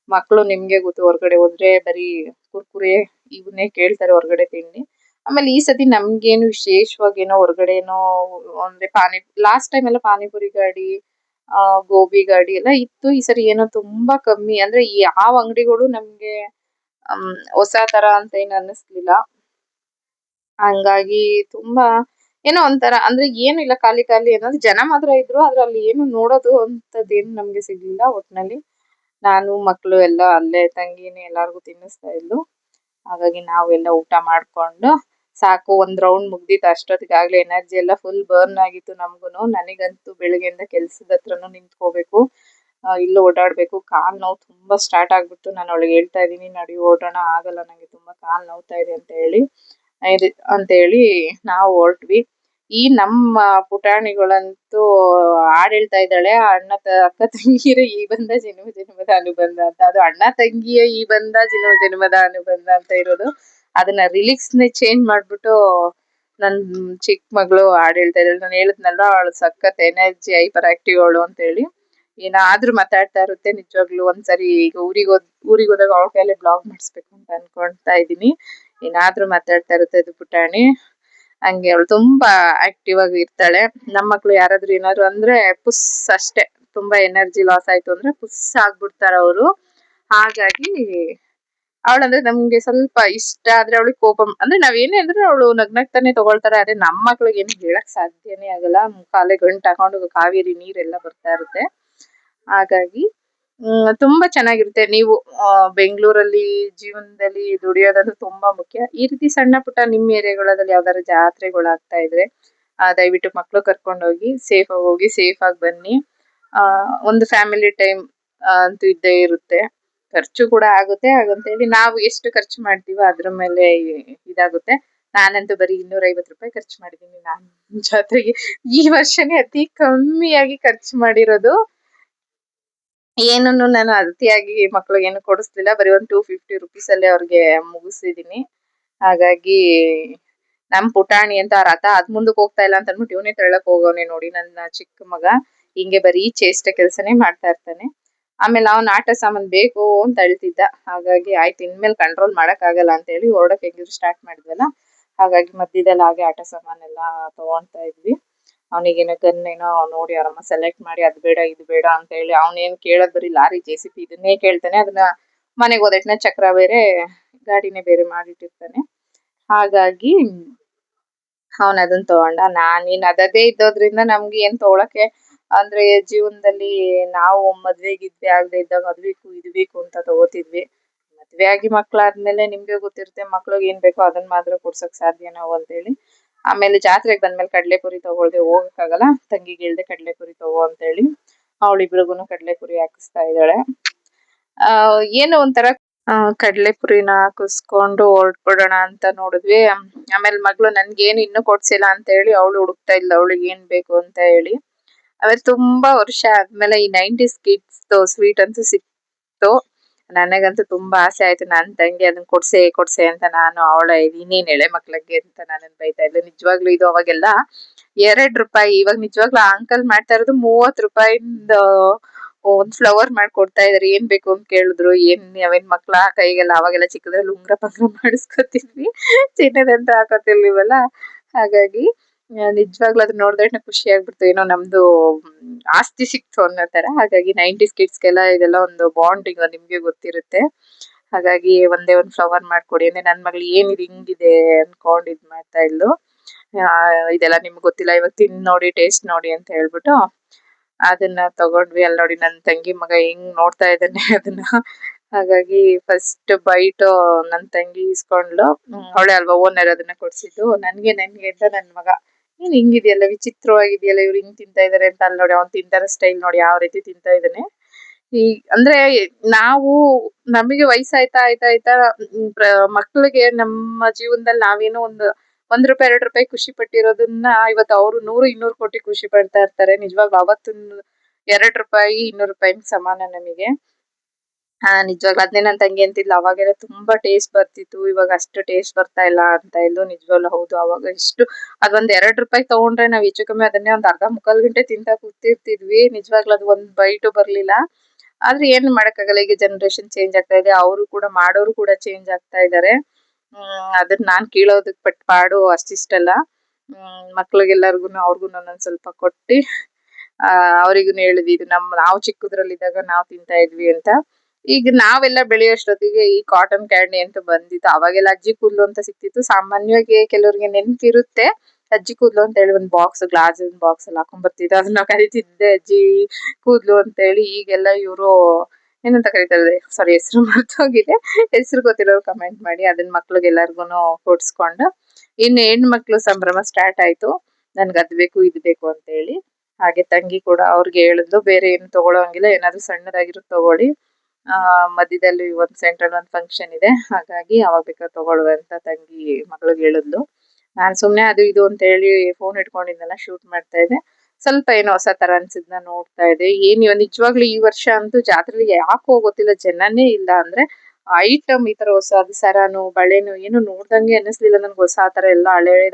ಮಕ್ಳು ನಿಮ್ಗೆ ಗೊತ್ತು, ಹೊರ್ಗಡೆ ಹೋದ್ರೆ ಬರೀ ಕುರ್ಕುರೆ ಇವನ್ನೇ ಕೇಳ್ತಾರೆ ಹೊರ್ಗಡೆ ತಿಂಡಿ. ಆಮೇಲೆ ಈ ಸತಿ ನಮ್ಗೇನು ವಿಶೇಷವಾಗಿ ಏನೋ ಹೊರ್ಗಡೆ ಏನೋ ಅಂದ್ರೆ ಲಾಸ್ಟ್ ಟೈಮ್ ಎಲ್ಲ ಪಾನಿಪುರಿ ಗಾಡಿ ಗೋಬಿ ಗಾಡಿ ಎಲ್ಲ ಇತ್ತು. ಈ ಸರಿ ಏನೋ ತುಂಬಾ ಕಮ್ಮಿ. ಅಂದ್ರೆ ಯಾವ ಅಂಗಡಿಗಳು ನಮ್ಗೆ ಹೊಸ ತರ ಅಂತ ಏನು ಅನ್ನಿಸ್ಲಿಲ್ಲ. ಹಂಗಾಗಿ ತುಂಬಾ ಏನೋ ಒಂಥರ ಅಂದ್ರೆ ಏನು ಇಲ್ಲ, ಖಾಲಿ ಖಾಲಿ ಏನಂದ್ರೆ ಜನ ಮಾತ್ರ ಇದ್ರು. ಆದ್ರೆ ಅಲ್ಲಿ ಏನು ನೋಡೋದು ಅಂತದ್ದೇನು ನಮ್ಗೆ ಸಿಗ್ಲಿಲ್ಲ. ಒಟ್ನಲ್ಲಿ ನಾನು ಮಕ್ಳು ಎಲ್ಲ ಅಲ್ಲೇ ತಂಗಿನೇ ಎಲ್ಲಾರ್ಗು ತಿನ್ನಿಸ್ತಾ ಇದ್ಲು. ಹಾಗಾಗಿ ನಾವೆಲ್ಲ ಊಟ ಮಾಡ್ಕೊಂಡು ಸಾಕು ಒಂದ್ ರೌಂಡ್ ಮುಗ್ದಿತ್ತು. ಅಷ್ಟೊತ್ತಿಗಾಗ್ಲೇ ಎನರ್ಜಿ ಎಲ್ಲ ಫುಲ್ ಬರ್ನ್ ಆಗಿತ್ತು ನಮ್ಗುನು. ನನಗಂತೂ ಬೆಳಗ್ಗೆಯಿಂದ ಕೆಲ್ಸದ ಹತ್ರನೂ ನಿಂತ್ಕೋಬೇಕು, ಇಲ್ಲೂ ಓಡಾಡ್ಬೇಕು. ಕಾಲ್ ನೋವು ತುಂಬಾ ಸ್ಟಾರ್ಟ್ ಆಗ್ಬಿಟ್ಟು ನಾನು ಅವಳಿಗೆ ಹೇಳ್ತಾ ಇದೀನಿ, ನಡಿ ಓಡೋಣ, ಆಗಲ್ಲ ನಂಗೆ ತುಂಬಾ ಕಾಲ್ ನೋವ್ತಾ ಇದೆ ಅಂತ ಹೇಳಿ ನಾವು ಹೊರಟ್ವಿ. ಈ ನಮ್ಮ ಪುಟಾಣಿಗಳಂತೂ ಹಾಡ್ ಹೇಳ್ತಾ ಇದ್ದಾಳೆ, ಅಕ್ಕ ತಂಗಿಯರ ಈ ಬಂದ ಜನ್ಮ ಜನ್ಮದ ಅನುಬಂಧ ಅಂತ. ಅದು ಅಣ್ಣ ತಂಗಿಯ ಈ ಬಂದ ಜನ್ಮ ಜನ್ಮದ ಅನುಬಂಧ ಅಂತ ಇರೋದು. ಅದನ್ನ ರಿಲಿಕ್ಸ್ ನೇ ಚೇಂಜ್ ಮಾಡ್ಬಿಟ್ಟು ನನ್ ಚಿಕ್ಕ ಮಗಳು ಹಾಡ್ ಹೇಳ್ತಾ ಇದ್ದಾಳೆ. ನಾನು ಹೇಳಿದ್ನಲ್ಲ ಅವಳು ಸಖತ್ ಎನರ್ಜಿ ಹೈಪರ್ ಆಕ್ಟಿವ್ ಅವಳು ಅಂತ ಹೇಳಿ. ಏನಾದ್ರೂ ಮಾತಾಡ್ತಾ ಇರುತ್ತೆ. ನಿಜವಾಗ್ಲೂ ಒಂದ್ಸರಿ ಈಗ ಊರಿಗೆ ಹೋದಾಗ ಅವಳ ಕೈಯಲ್ಲೇ ಬ್ಲಾಗ್ ಮಾಡಿಸ್ಬೇಕು ಅಂತ ಅನ್ಕೊಂತಾ ಇದೀನಿ. ಏನಾದ್ರೂ ಮಾತಾಡ್ತಾ ಇರುತ್ತೆ ಅದು ಪುಟಾಣಿ. ಹಂಗೆ ಅವಳು ತುಂಬಾ ಆಕ್ಟಿವ್ ಆಗಿ ಇರ್ತಾಳೆ. ನಮ್ಮ ಮಕ್ಳು ಯಾರಾದ್ರೂ ಏನಾದ್ರು ಅಂದ್ರೆ ಪುಸ್ ಅಷ್ಟೇ. ತುಂಬಾ ಎನರ್ಜಿ ಲಾಸ್ ಆಯ್ತು ಅಂದ್ರೆ ಪುಸ್ ಆಗ್ಬಿಡ್ತಾರ ಅವರು. ಹಾಗಾಗಿ ಅವಳಂದ್ರೆ ನಮ್ಗೆ ಸ್ವಲ್ಪ ಇಷ್ಟ. ಆದ್ರೆ ಅವಳಿಗೆ ಕೋಪ ಅಂದ್ರೆ ನಾವೇನೇ ಅಂದ್ರೆ ಅವಳು ನಗ್ನಗ್ತಾನೆ ತಗೊಳ್ತಾರೆ. ಅದೇ ನಮ್ಮ ಮಕ್ಳಿಗೆ ಏನು ಹೇಳಕ್ ಸಾಧ್ಯನೇ ಆಗಲ್ಲ. ಕಾಲೆ ಗಂಟು ಹಾಕೊಂಡು ಕಾವೇರಿ ನೀರೆಲ್ಲ ಬರ್ತಾ ಇರುತ್ತೆ. ಹಾಗಾಗಿ ತುಂಬಾ ಚೆನ್ನಾಗಿರುತ್ತೆ. ನೀವು ಬೆಂಗಳೂರಲ್ಲಿ ಜೀವನದಲ್ಲಿ ದುಡಿಯೋದಂದ್ರೆ ತುಂಬಾ ಮುಖ್ಯ. ಈ ರೀತಿ ಸಣ್ಣ ಪುಟ್ಟ ನಿಮ್ಮ ಏರಿಯಾಗಳಲ್ಲಿ ಯಾವ್ದಾದ್ರು ಜಾತ್ರೆಗಳಾಗ್ತಾ ಇದ್ರೆ ದಯವಿಟ್ಟು ಮಕ್ಳು ಕರ್ಕೊಂಡು ಹೋಗಿ ಸೇಫ್ ಆಗಿ ಬನ್ನಿ. ಒಂದು ಫ್ಯಾಮಿಲಿ ಟೈಮ್ ಅಂತೂ ಇದ್ದೇ ಇರುತ್ತೆ. ಖರ್ಚು ಕೂಡ ಆಗುತ್ತೆ ಹಾಗಂತೇಳಿ ನಾವು ಎಷ್ಟು ಖರ್ಚು ಮಾಡ್ತೀವೋ ಅದ್ರ ಮೇಲೆ ಇದಾಗುತ್ತೆ. ನಾನಂತೂ ಬರೀ 250 ರೂಪಾಯಿ ಖರ್ಚು ಮಾಡಿದೀನಿ ನಾನು ಜಾತ್ರೆಗೆ. ಈ ವರ್ಷನೇ ಅತಿ ಕಮ್ಮಿಯಾಗಿ ಖರ್ಚು ಮಾಡಿರೋದು. ಏನನ್ನು ನಾನು ಅತಿಯಾಗಿ ಮಕ್ಳಿಗೆ ಏನು ಕೊಡಿಸ್ಲಿಲ್ಲ. ಬರೀ ಒಂದು 250 ರುಪೀಸ್ ಅಲ್ಲೇ ಅವ್ರಿಗೆ ಮುಗಿಸಿದೀನಿ. ಹಾಗಾಗಿ ನಮ್ ಪುಟಾಣಿ ಅಂತ ರಥ ಅದ್ ಮುಂದಕ್ಕೆ ಹೋಗ್ತಾ ಇಲ್ಲ ಅಂತ ಅಂದ್ಬಿಟ್ಟು ಇವನೇ ತಳ್ಳಕ್ ಹೋಗೋನೆ ನೋಡಿ ನನ್ನ ಚಿಕ್ಕ ಮಗ. ಹಿಂಗೆ ಬರೀ ಚೇಷ್ಟೆ ಕೆಲ್ಸನೇ ಮಾಡ್ತಾ ಇರ್ತಾನೆ. ಆಮೇಲೆ ಅವ್ನ್ ಆಟ ಸಾಮಾನ್ ಬೇಕು ಅಂತ ಅಳ್ತಿದ್ದ. ಹಾಗಾಗಿ ಆಯ್ತು ಇನ್ಮೇಲೆ ಕಂಟ್ರೋಲ್ ಮಾಡಕ್ ಆಗಲ್ಲ ಅಂತ ಹೇಳಿ ಹೊರಡಕ್ ಹೆಂಗಿದ್ರು ಸ್ಟಾರ್ಟ್ ಮಾಡಿದ್ವಲ್ಲ. ಹಾಗಾಗಿ ಮಧ್ಯದಲ್ಲಿ ಹಾಗೆ ಆಟ ಸಾಮಾನೆಲ್ಲ ತಗೊಂತಾ ಇದ್ವಿ. ಅವನಿಗೇನೋ ಗನ್ ಏನೋ ನೋಡಿ ಅವರಮ್ಮ ಸೆಲೆಕ್ಟ್ ಮಾಡಿ ಅದ್ ಬೇಡ ಇದು ಬೇಡ ಅಂತ ಹೇಳಿ ಅವನೇನ್ ಕೇಳೋದ್ ಬರೀ ಲಾರಿ JCB ಇದನ್ನೇ ಕೇಳ್ತಾನೆ. ಅದನ್ನ ಮನೆಗೆ ಹೋದಟ್ನ ಚಕ್ರ ಬೇರೆ ಗಾಡಿನೇ ಬೇರೆ ಮಾಡಿಟ್ಟಿರ್ತಾನೆ. ಹಾಗಾಗಿ ಅವನ್ ಅದನ್ನ ತಗೊಂಡ. ನಾನಿನ್ ಅದದೇ ಇದ್ದೋದ್ರಿಂದ ನಮ್ಗೆ ಏನ್ ತಗೊಳಕ್ಕೆ ಅಂದ್ರೆ ಜೀವನದಲ್ಲಿ ನಾವು ಮದ್ವೆಗಿದ್ವಿ ಆಗದೆ ಇದ್ದಾಗ ಅದ್ ಬೇಕು ಇದು ಬೇಕು ಅಂತ ತಗೋತಿದ್ವಿ. ಮದ್ವೆ ಆಗಿ ಮಕ್ಳಾದ್ಮೇಲೆ ನಿಮ್ಗೆ ಗೊತ್ತಿರುತ್ತೆ ಮಕ್ಳಿಗೆ ಏನ್ ಬೇಕೋ ಅದನ್ನ ಮಾತ್ರ ಕೊಡ್ಸಕ್ ಸಾಧ್ಯ ನಾವು ಅಂತೇಳಿ. ಆಮೇಲೆ ಜಾತ್ರೆಗೆ ಬಂದ್ಮೇಲೆ ಕಡ್ಲೆಪುರಿ ತಗೊಳ್ದೆ ಹೋಗಕ್ಕಾಗಲ್ಲ. ತಂಗಿಗೆ ಹೇಳ್ದೆ ಕಡ್ಲೆಪುರಿ ತಗೋ ಅಂತ ಹೇಳಿ ಅವಳಿಬ್ರಿಗೂನು ಕಡ್ಲೆಪುರಿ ಹಾಕಿಸ್ತಾ ಇದ್ದಾಳೆ. ಏನೋ ಒಂಥರ ಕಡ್ಲೆಪುರಿನ ಹಾಕಿಸ್ಕೊಂಡು ಹೊರಟ್ಬಿಡೋಣ ಅಂತ ನೋಡಿದ್ವಿ. ಆಮೇಲೆ ಮಗಳು ನನ್ಗೇನು ಇನ್ನೂ ಕೊಡ್ಸಿಲ್ಲ ಅಂತ ಹೇಳಿ ಅವಳು ಹುಡುಕ್ತಾ ಇಲ್ಲ ಅವಳಿಗೆ ಏನ್ ಬೇಕು ಅಂತ ಹೇಳಿ. ಆಮೇಲೆ ತುಂಬಾ ವರ್ಷ ಆದ್ಮೇಲೆ ಈ 90s ಕಿಡ್ಸ್ ಸ್ವೀಟ್ ಅಂತೂ ಸಿಕ್ತು. ನನಗಂತೂ ತುಂಬಾ ಆಸೆ ಆಯ್ತು. ನನ್ ತಂಗಿ ಅದನ್ನ ಕೊಡ್ಸೆ ಅಂತ ನಾನು ಅವಳ ಇನ್ನೇನ್ ಎಳೆ ಮಕ್ಳಿಗೆ ಅಂತ ನಾನನ್ ಬೈತಾ ಇದ್ದೆ. ನಿಜವಾಗ್ಲೂ ಇದು ಅವಾಗೆಲ್ಲ ₹2. ಇವಾಗ ನಿಜವಾಗ್ಲೂ ಆ ಅಂಕಲ್ ಮಾಡ್ತಾ ಇರೋದು ₹30 ಒಂದ್ ಫ್ಲವರ್ ಮಾಡ್ಕೊಡ್ತಾ ಇದಾರೆ. ಏನ್ ಬೇಕು ಅಂತ ಕೇಳಿದ್ರು. ಅವೇನ್ ಮಕ್ಳ ಕೈಗೆಲ್ಲ ಅವಾಗೆಲ್ಲ ಚಿಕ್ಕದ್ರಲ್ಲಿ ಉಂಗ್ರ ಪಂಗ್ರ ಮಾಡಿಸ್ಕೊತಿದ್ವಿ. ಚಿನ್ನದಂತ ಹಾಕೋತಿರ್ಲಿವಲ್ಲ. ಹಾಗಾಗಿ ನಿಜವಾಗ್ಲೂ ಅದನ್ನ ನೋಡ್ದೆ ಖುಷಿ ಆಗ್ಬಿಡ್ತು. ಏನೋ ನಮ್ದು ಆಸ್ತಿ ಸಿಕ್ತು ಅನ್ನೋ ತರ. ಹಾಗಾಗಿ 90s ಕಿಡ್ಸ್ಗೆಲ್ಲ ಇದೆಲ್ಲ ಒಂದು ಬಾಂಡಿಂಗ್ ನಿಮ್ಗೆ ಗೊತ್ತಿರುತ್ತೆ. ಹಾಗಾಗಿ ಒಂದೇ ಒಂದ್ ಫ್ಲವರ್ ಮಾಡ್ಕೊಡಿ ಅಂದ್ರೆ ನನ್ ಮಗಳು ಏನಿದೆ ಹಿಂಗಿದೆ ಅನ್ಕೊಂಡ್ ಇದ್ ಮಾಡ್ತಾ ಇದ್ಲು. ಇದೆಲ್ಲ ನಿಮ್ಗೆ ಗೊತ್ತಿಲ್ಲ ಇವಾಗ ತಿಂದ್ ನೋಡಿ ಟೇಸ್ಟ್ ನೋಡಿ ಅಂತ ಹೇಳ್ಬಿಟ್ಟು ಅದನ್ನ ತಗೊಂಡ್ವಿ. ಅಲ್ಲಿ ನೋಡಿ ನನ್ ತಂಗಿ ಮಗ ಹೆಂಗ್ ನೋಡ್ತಾ ಇದ್ದಾನೆ ಅದನ್ನ. ಹಾಗಾಗಿ ಫಸ್ಟ್ ಬೈಟ್ ನನ್ ತಂಗಿ ಇಸ್ಕೊಂಡ್ಲು. ಅವಳೆ ಅಲ್ವಾ ಓನರ್ ಅದನ್ನ ಕೊಡ್ಸಿದ್ದು. ನನ್ಗೆ ಅಂತ ನನ್ ಮಗ ಏನ್ ಹಿಂಗಿದೆಯಲ್ಲ ವಿಚಿತ್ರವಾಗಿದೆಯಲ್ಲ ಇವ್ರು ಹಿಂಗ್ ತಿಂತಾ ಇದಾರೆ ಅಂತ. ಅಲ್ಲಿ ನೋಡಿ ಅವ್ನ್ ತಿಂತಾರ ಸ್ಟೈಲ್ ನೋಡಿ ಯಾವ ರೀತಿ ತಿಂತಾ ಇದ್ದಾನೆ. ಈ ಅಂದ್ರೆ ನಾವು ನಮಗೆ ವಯಸ್ಸಾಯ್ತಾ ಆಯ್ತಾ ಮಕ್ಳಿಗೆ ನಮ್ಮ ಜೀವನದಲ್ಲಿ ನಾವೇನೋ ₹1 ₹2 ಖುಷಿ ಪಟ್ಟಿರೋದನ್ನ ಇವತ್ತು ಅವ್ರು 100-200 ಕೋಟಿ ಖುಷಿ ಪಡ್ತಾ ಇರ್ತಾರೆ. ನಿಜವಾಗ್ಲೂ ಅವತ್ತು ₹2 ₹200 ಸಮಾನ ನಮಗೆ. ನಿಜವಾಗ್ಲೂ ಅದ್ನೇ ನನ್ ತಂಗಿ ಅಂತಿದ್ಲು ಅವಾಗೆಲ್ಲ ತುಂಬಾ ಟೇಸ್ಟ್ ಬರ್ತಿತ್ತು ಇವಾಗ ಅಷ್ಟು ಟೇಸ್ಟ್ ಬರ್ತಾ ಇಲ್ಲ ಅಂತ ಇದ್ಲು. ನಿಜವಾಗ್ಲೂ ಹೌದು. ಅವಾಗ ಎಷ್ಟು ಅದೊಂದ್ ₹2 ತಗೊಂಡ್ರೆ ನಾವ್ ಹೆಚ್ಚು ಕಮ್ಮಿ ಅದನ್ನೇ ಒಂದ್ ಅರ್ಧ ಮುಕ್ಕಾಲ್ ಗಂಟೆ ತಿಂತಾ ಕೂತಿರ್ತಿದ್ವಿ. ನಿಜವಾಗ್ಲೂ ಅದು ಒಂದ್ ಬೈಟು ಬರ್ಲಿಲ್ಲ. ಆದ್ರೆ ಏನ್ ಮಾಡಕ್ಕಾಗಲ್ಲ. ಈಗ ಜನರೇಷನ್ ಚೇಂಜ್ ಆಗ್ತಾ ಇದೆ. ಅವರು ಕೂಡ ಮಾಡೋರು ಕೂಡ ಚೇಂಜ್ ಆಗ್ತಾ ಇದಾರೆ. ಅದನ್ನ ನಾನ್ ಕೀಳೋದಕ್ ಪಟ್ ಪಾಡು ಅಷ್ಟಿಷ್ಟಲ್ಲ. ಮಕ್ಳಿಗೆಲ್ಲರಿಗೂನು ಅವ್ರಿಗೂನು ಒಂದೊಂದ್ ಸ್ವಲ್ಪ ಕೊಟ್ಟಿ ಅವ್ರಿಗೂನು ಹೇಳಿದ್ವಿ ಇದು ನಾವು ಚಿಕ್ಕದ್ರಲ್ಲಿದ್ದಾಗ ನಾವ್ ತಿಂತಾ ಇದ್ವಿ ಅಂತ. ಈಗ ನಾವೆಲ್ಲ ಬೆಳೆಯೋಷ್ಟೊತ್ತಿಗೆ ಈ ಕಾಟನ್ ಕ್ಯಾಂಡಿ ಅಂತ ಬಂದಿತ್ತು. ಅವಾಗೆಲ್ಲ ಅಜ್ಜಿ ಕೂದ್ಲು ಅಂತ ಸಿಕ್ತಿತ್ತು. ಸಾಮಾನ್ಯವಾಗಿ ಕೆಲವ್ರಿಗೆ ನೆನ್ಪಿರುತ್ತೆ. ಅಜ್ಜಿ ಕೂದ್ಲು ಅಂತ ಹೇಳಿ ಒಂದ್ ಬಾಕ್ಸ್ ಗ್ಲಾಸಿನ ಬಾಕ್ಸ್ ಅಲ್ಲಿ ಹಾಕೊಂಡ್ ಬರ್ತಿದ್ದೆ. ಅದನ್ನ ಕರಿತಿದ್ದೆ ಅಜ್ಜಿ ಕೂದ್ಲು ಅಂತ ಹೇಳಿ. ಈಗೆಲ್ಲ ಇವ್ರು ಏನಂತ ಕರೀತಾರೆ ಸಾರಿ ಹೆಸರು ಮರ್ತೋಗಿದೆ. ಹೆಸರು ಗೊತ್ತಿರೋರು ಕಮೆಂಟ್ ಮಾಡಿ. ಅದನ್ನ ಮಕ್ಳಿಗೆಲ್ಲರಿಗೂನು ಕೊಡ್ಸ್ಕೊಂಡು ಇನ್ನು ಹೆಣ್ಮಕ್ಳು ಸಂಭ್ರಮ ಸ್ಟಾರ್ಟ್ ಆಯ್ತು. ನನ್ಗೆ ಅದ್ ಬೇಕು ಇದ್ ಬೇಕು ಅಂತ ಹೇಳಿ. ಹಾಗೆ ತಂಗಿ ಕೂಡ ಅವ್ರಿಗೆ ಹೇಳಿದ್ಲು ಬೇರೆ ಏನು ತಗೊಳ್ಳೋ ಹಂಗಿಲ್ಲ ಏನಾದ್ರು ಸಣ್ಣದಾಗಿರೋದು ತಗೊಳ್ಳಿ. ಮಧ್ಯದಲ್ಲಿ ಒಂದ್ ಸೆಂಟ್ರಲ್ ಒಂದ್ ಫಂಕ್ಷನ್ ಇದೆ. ಹಾಗಾಗಿ ಅವಾಗ ಬೇಕಾದ್ರೆ ತಗೊಳ್ಳುವೆ ಅಂತ ತಂಗಿ ಮಗಳಿಗೆ ಹೇಳಿದ್ಲು. ನಾನ್ ಸುಮ್ನೆ ಅದು ಇದು ಅಂತ ಹೇಳಿ ಫೋನ್ ಇಟ್ಕೊಂಡಿದ್ನಲ್ಲ ಶೂಟ್ ಮಾಡ್ತಾ ಇದ್ದೆ. ಸ್ವಲ್ಪ ಏನೋ ಹೊಸ ತರ ಅನ್ಸಿದ್ನ ನೋಡ್ತಾ ಇದ್ದೆ. ಏನ್ ನಿಜವಾಗ್ಲೂ ಈ ವರ್ಷ ಅಂತೂ ಜಾತ್ರೆಗೆ ಯಾಕೋ ಗೊತ್ತಿಲ್ಲ ಜನನೇ ಇಲ್ಲ. ಅಂದ್ರೆ ಐಟಮ್ ಈ ತರ ಹೊಸದು ಸರಾನು ಬಳೆನು ಏನು ನೋಡ್ದಂಗೆ ಅನ್ನಿಸ್ಲಿಲ್ಲ ನನ್ಗೆ. ಹೊಸ ತರ ಎಲ್ಲ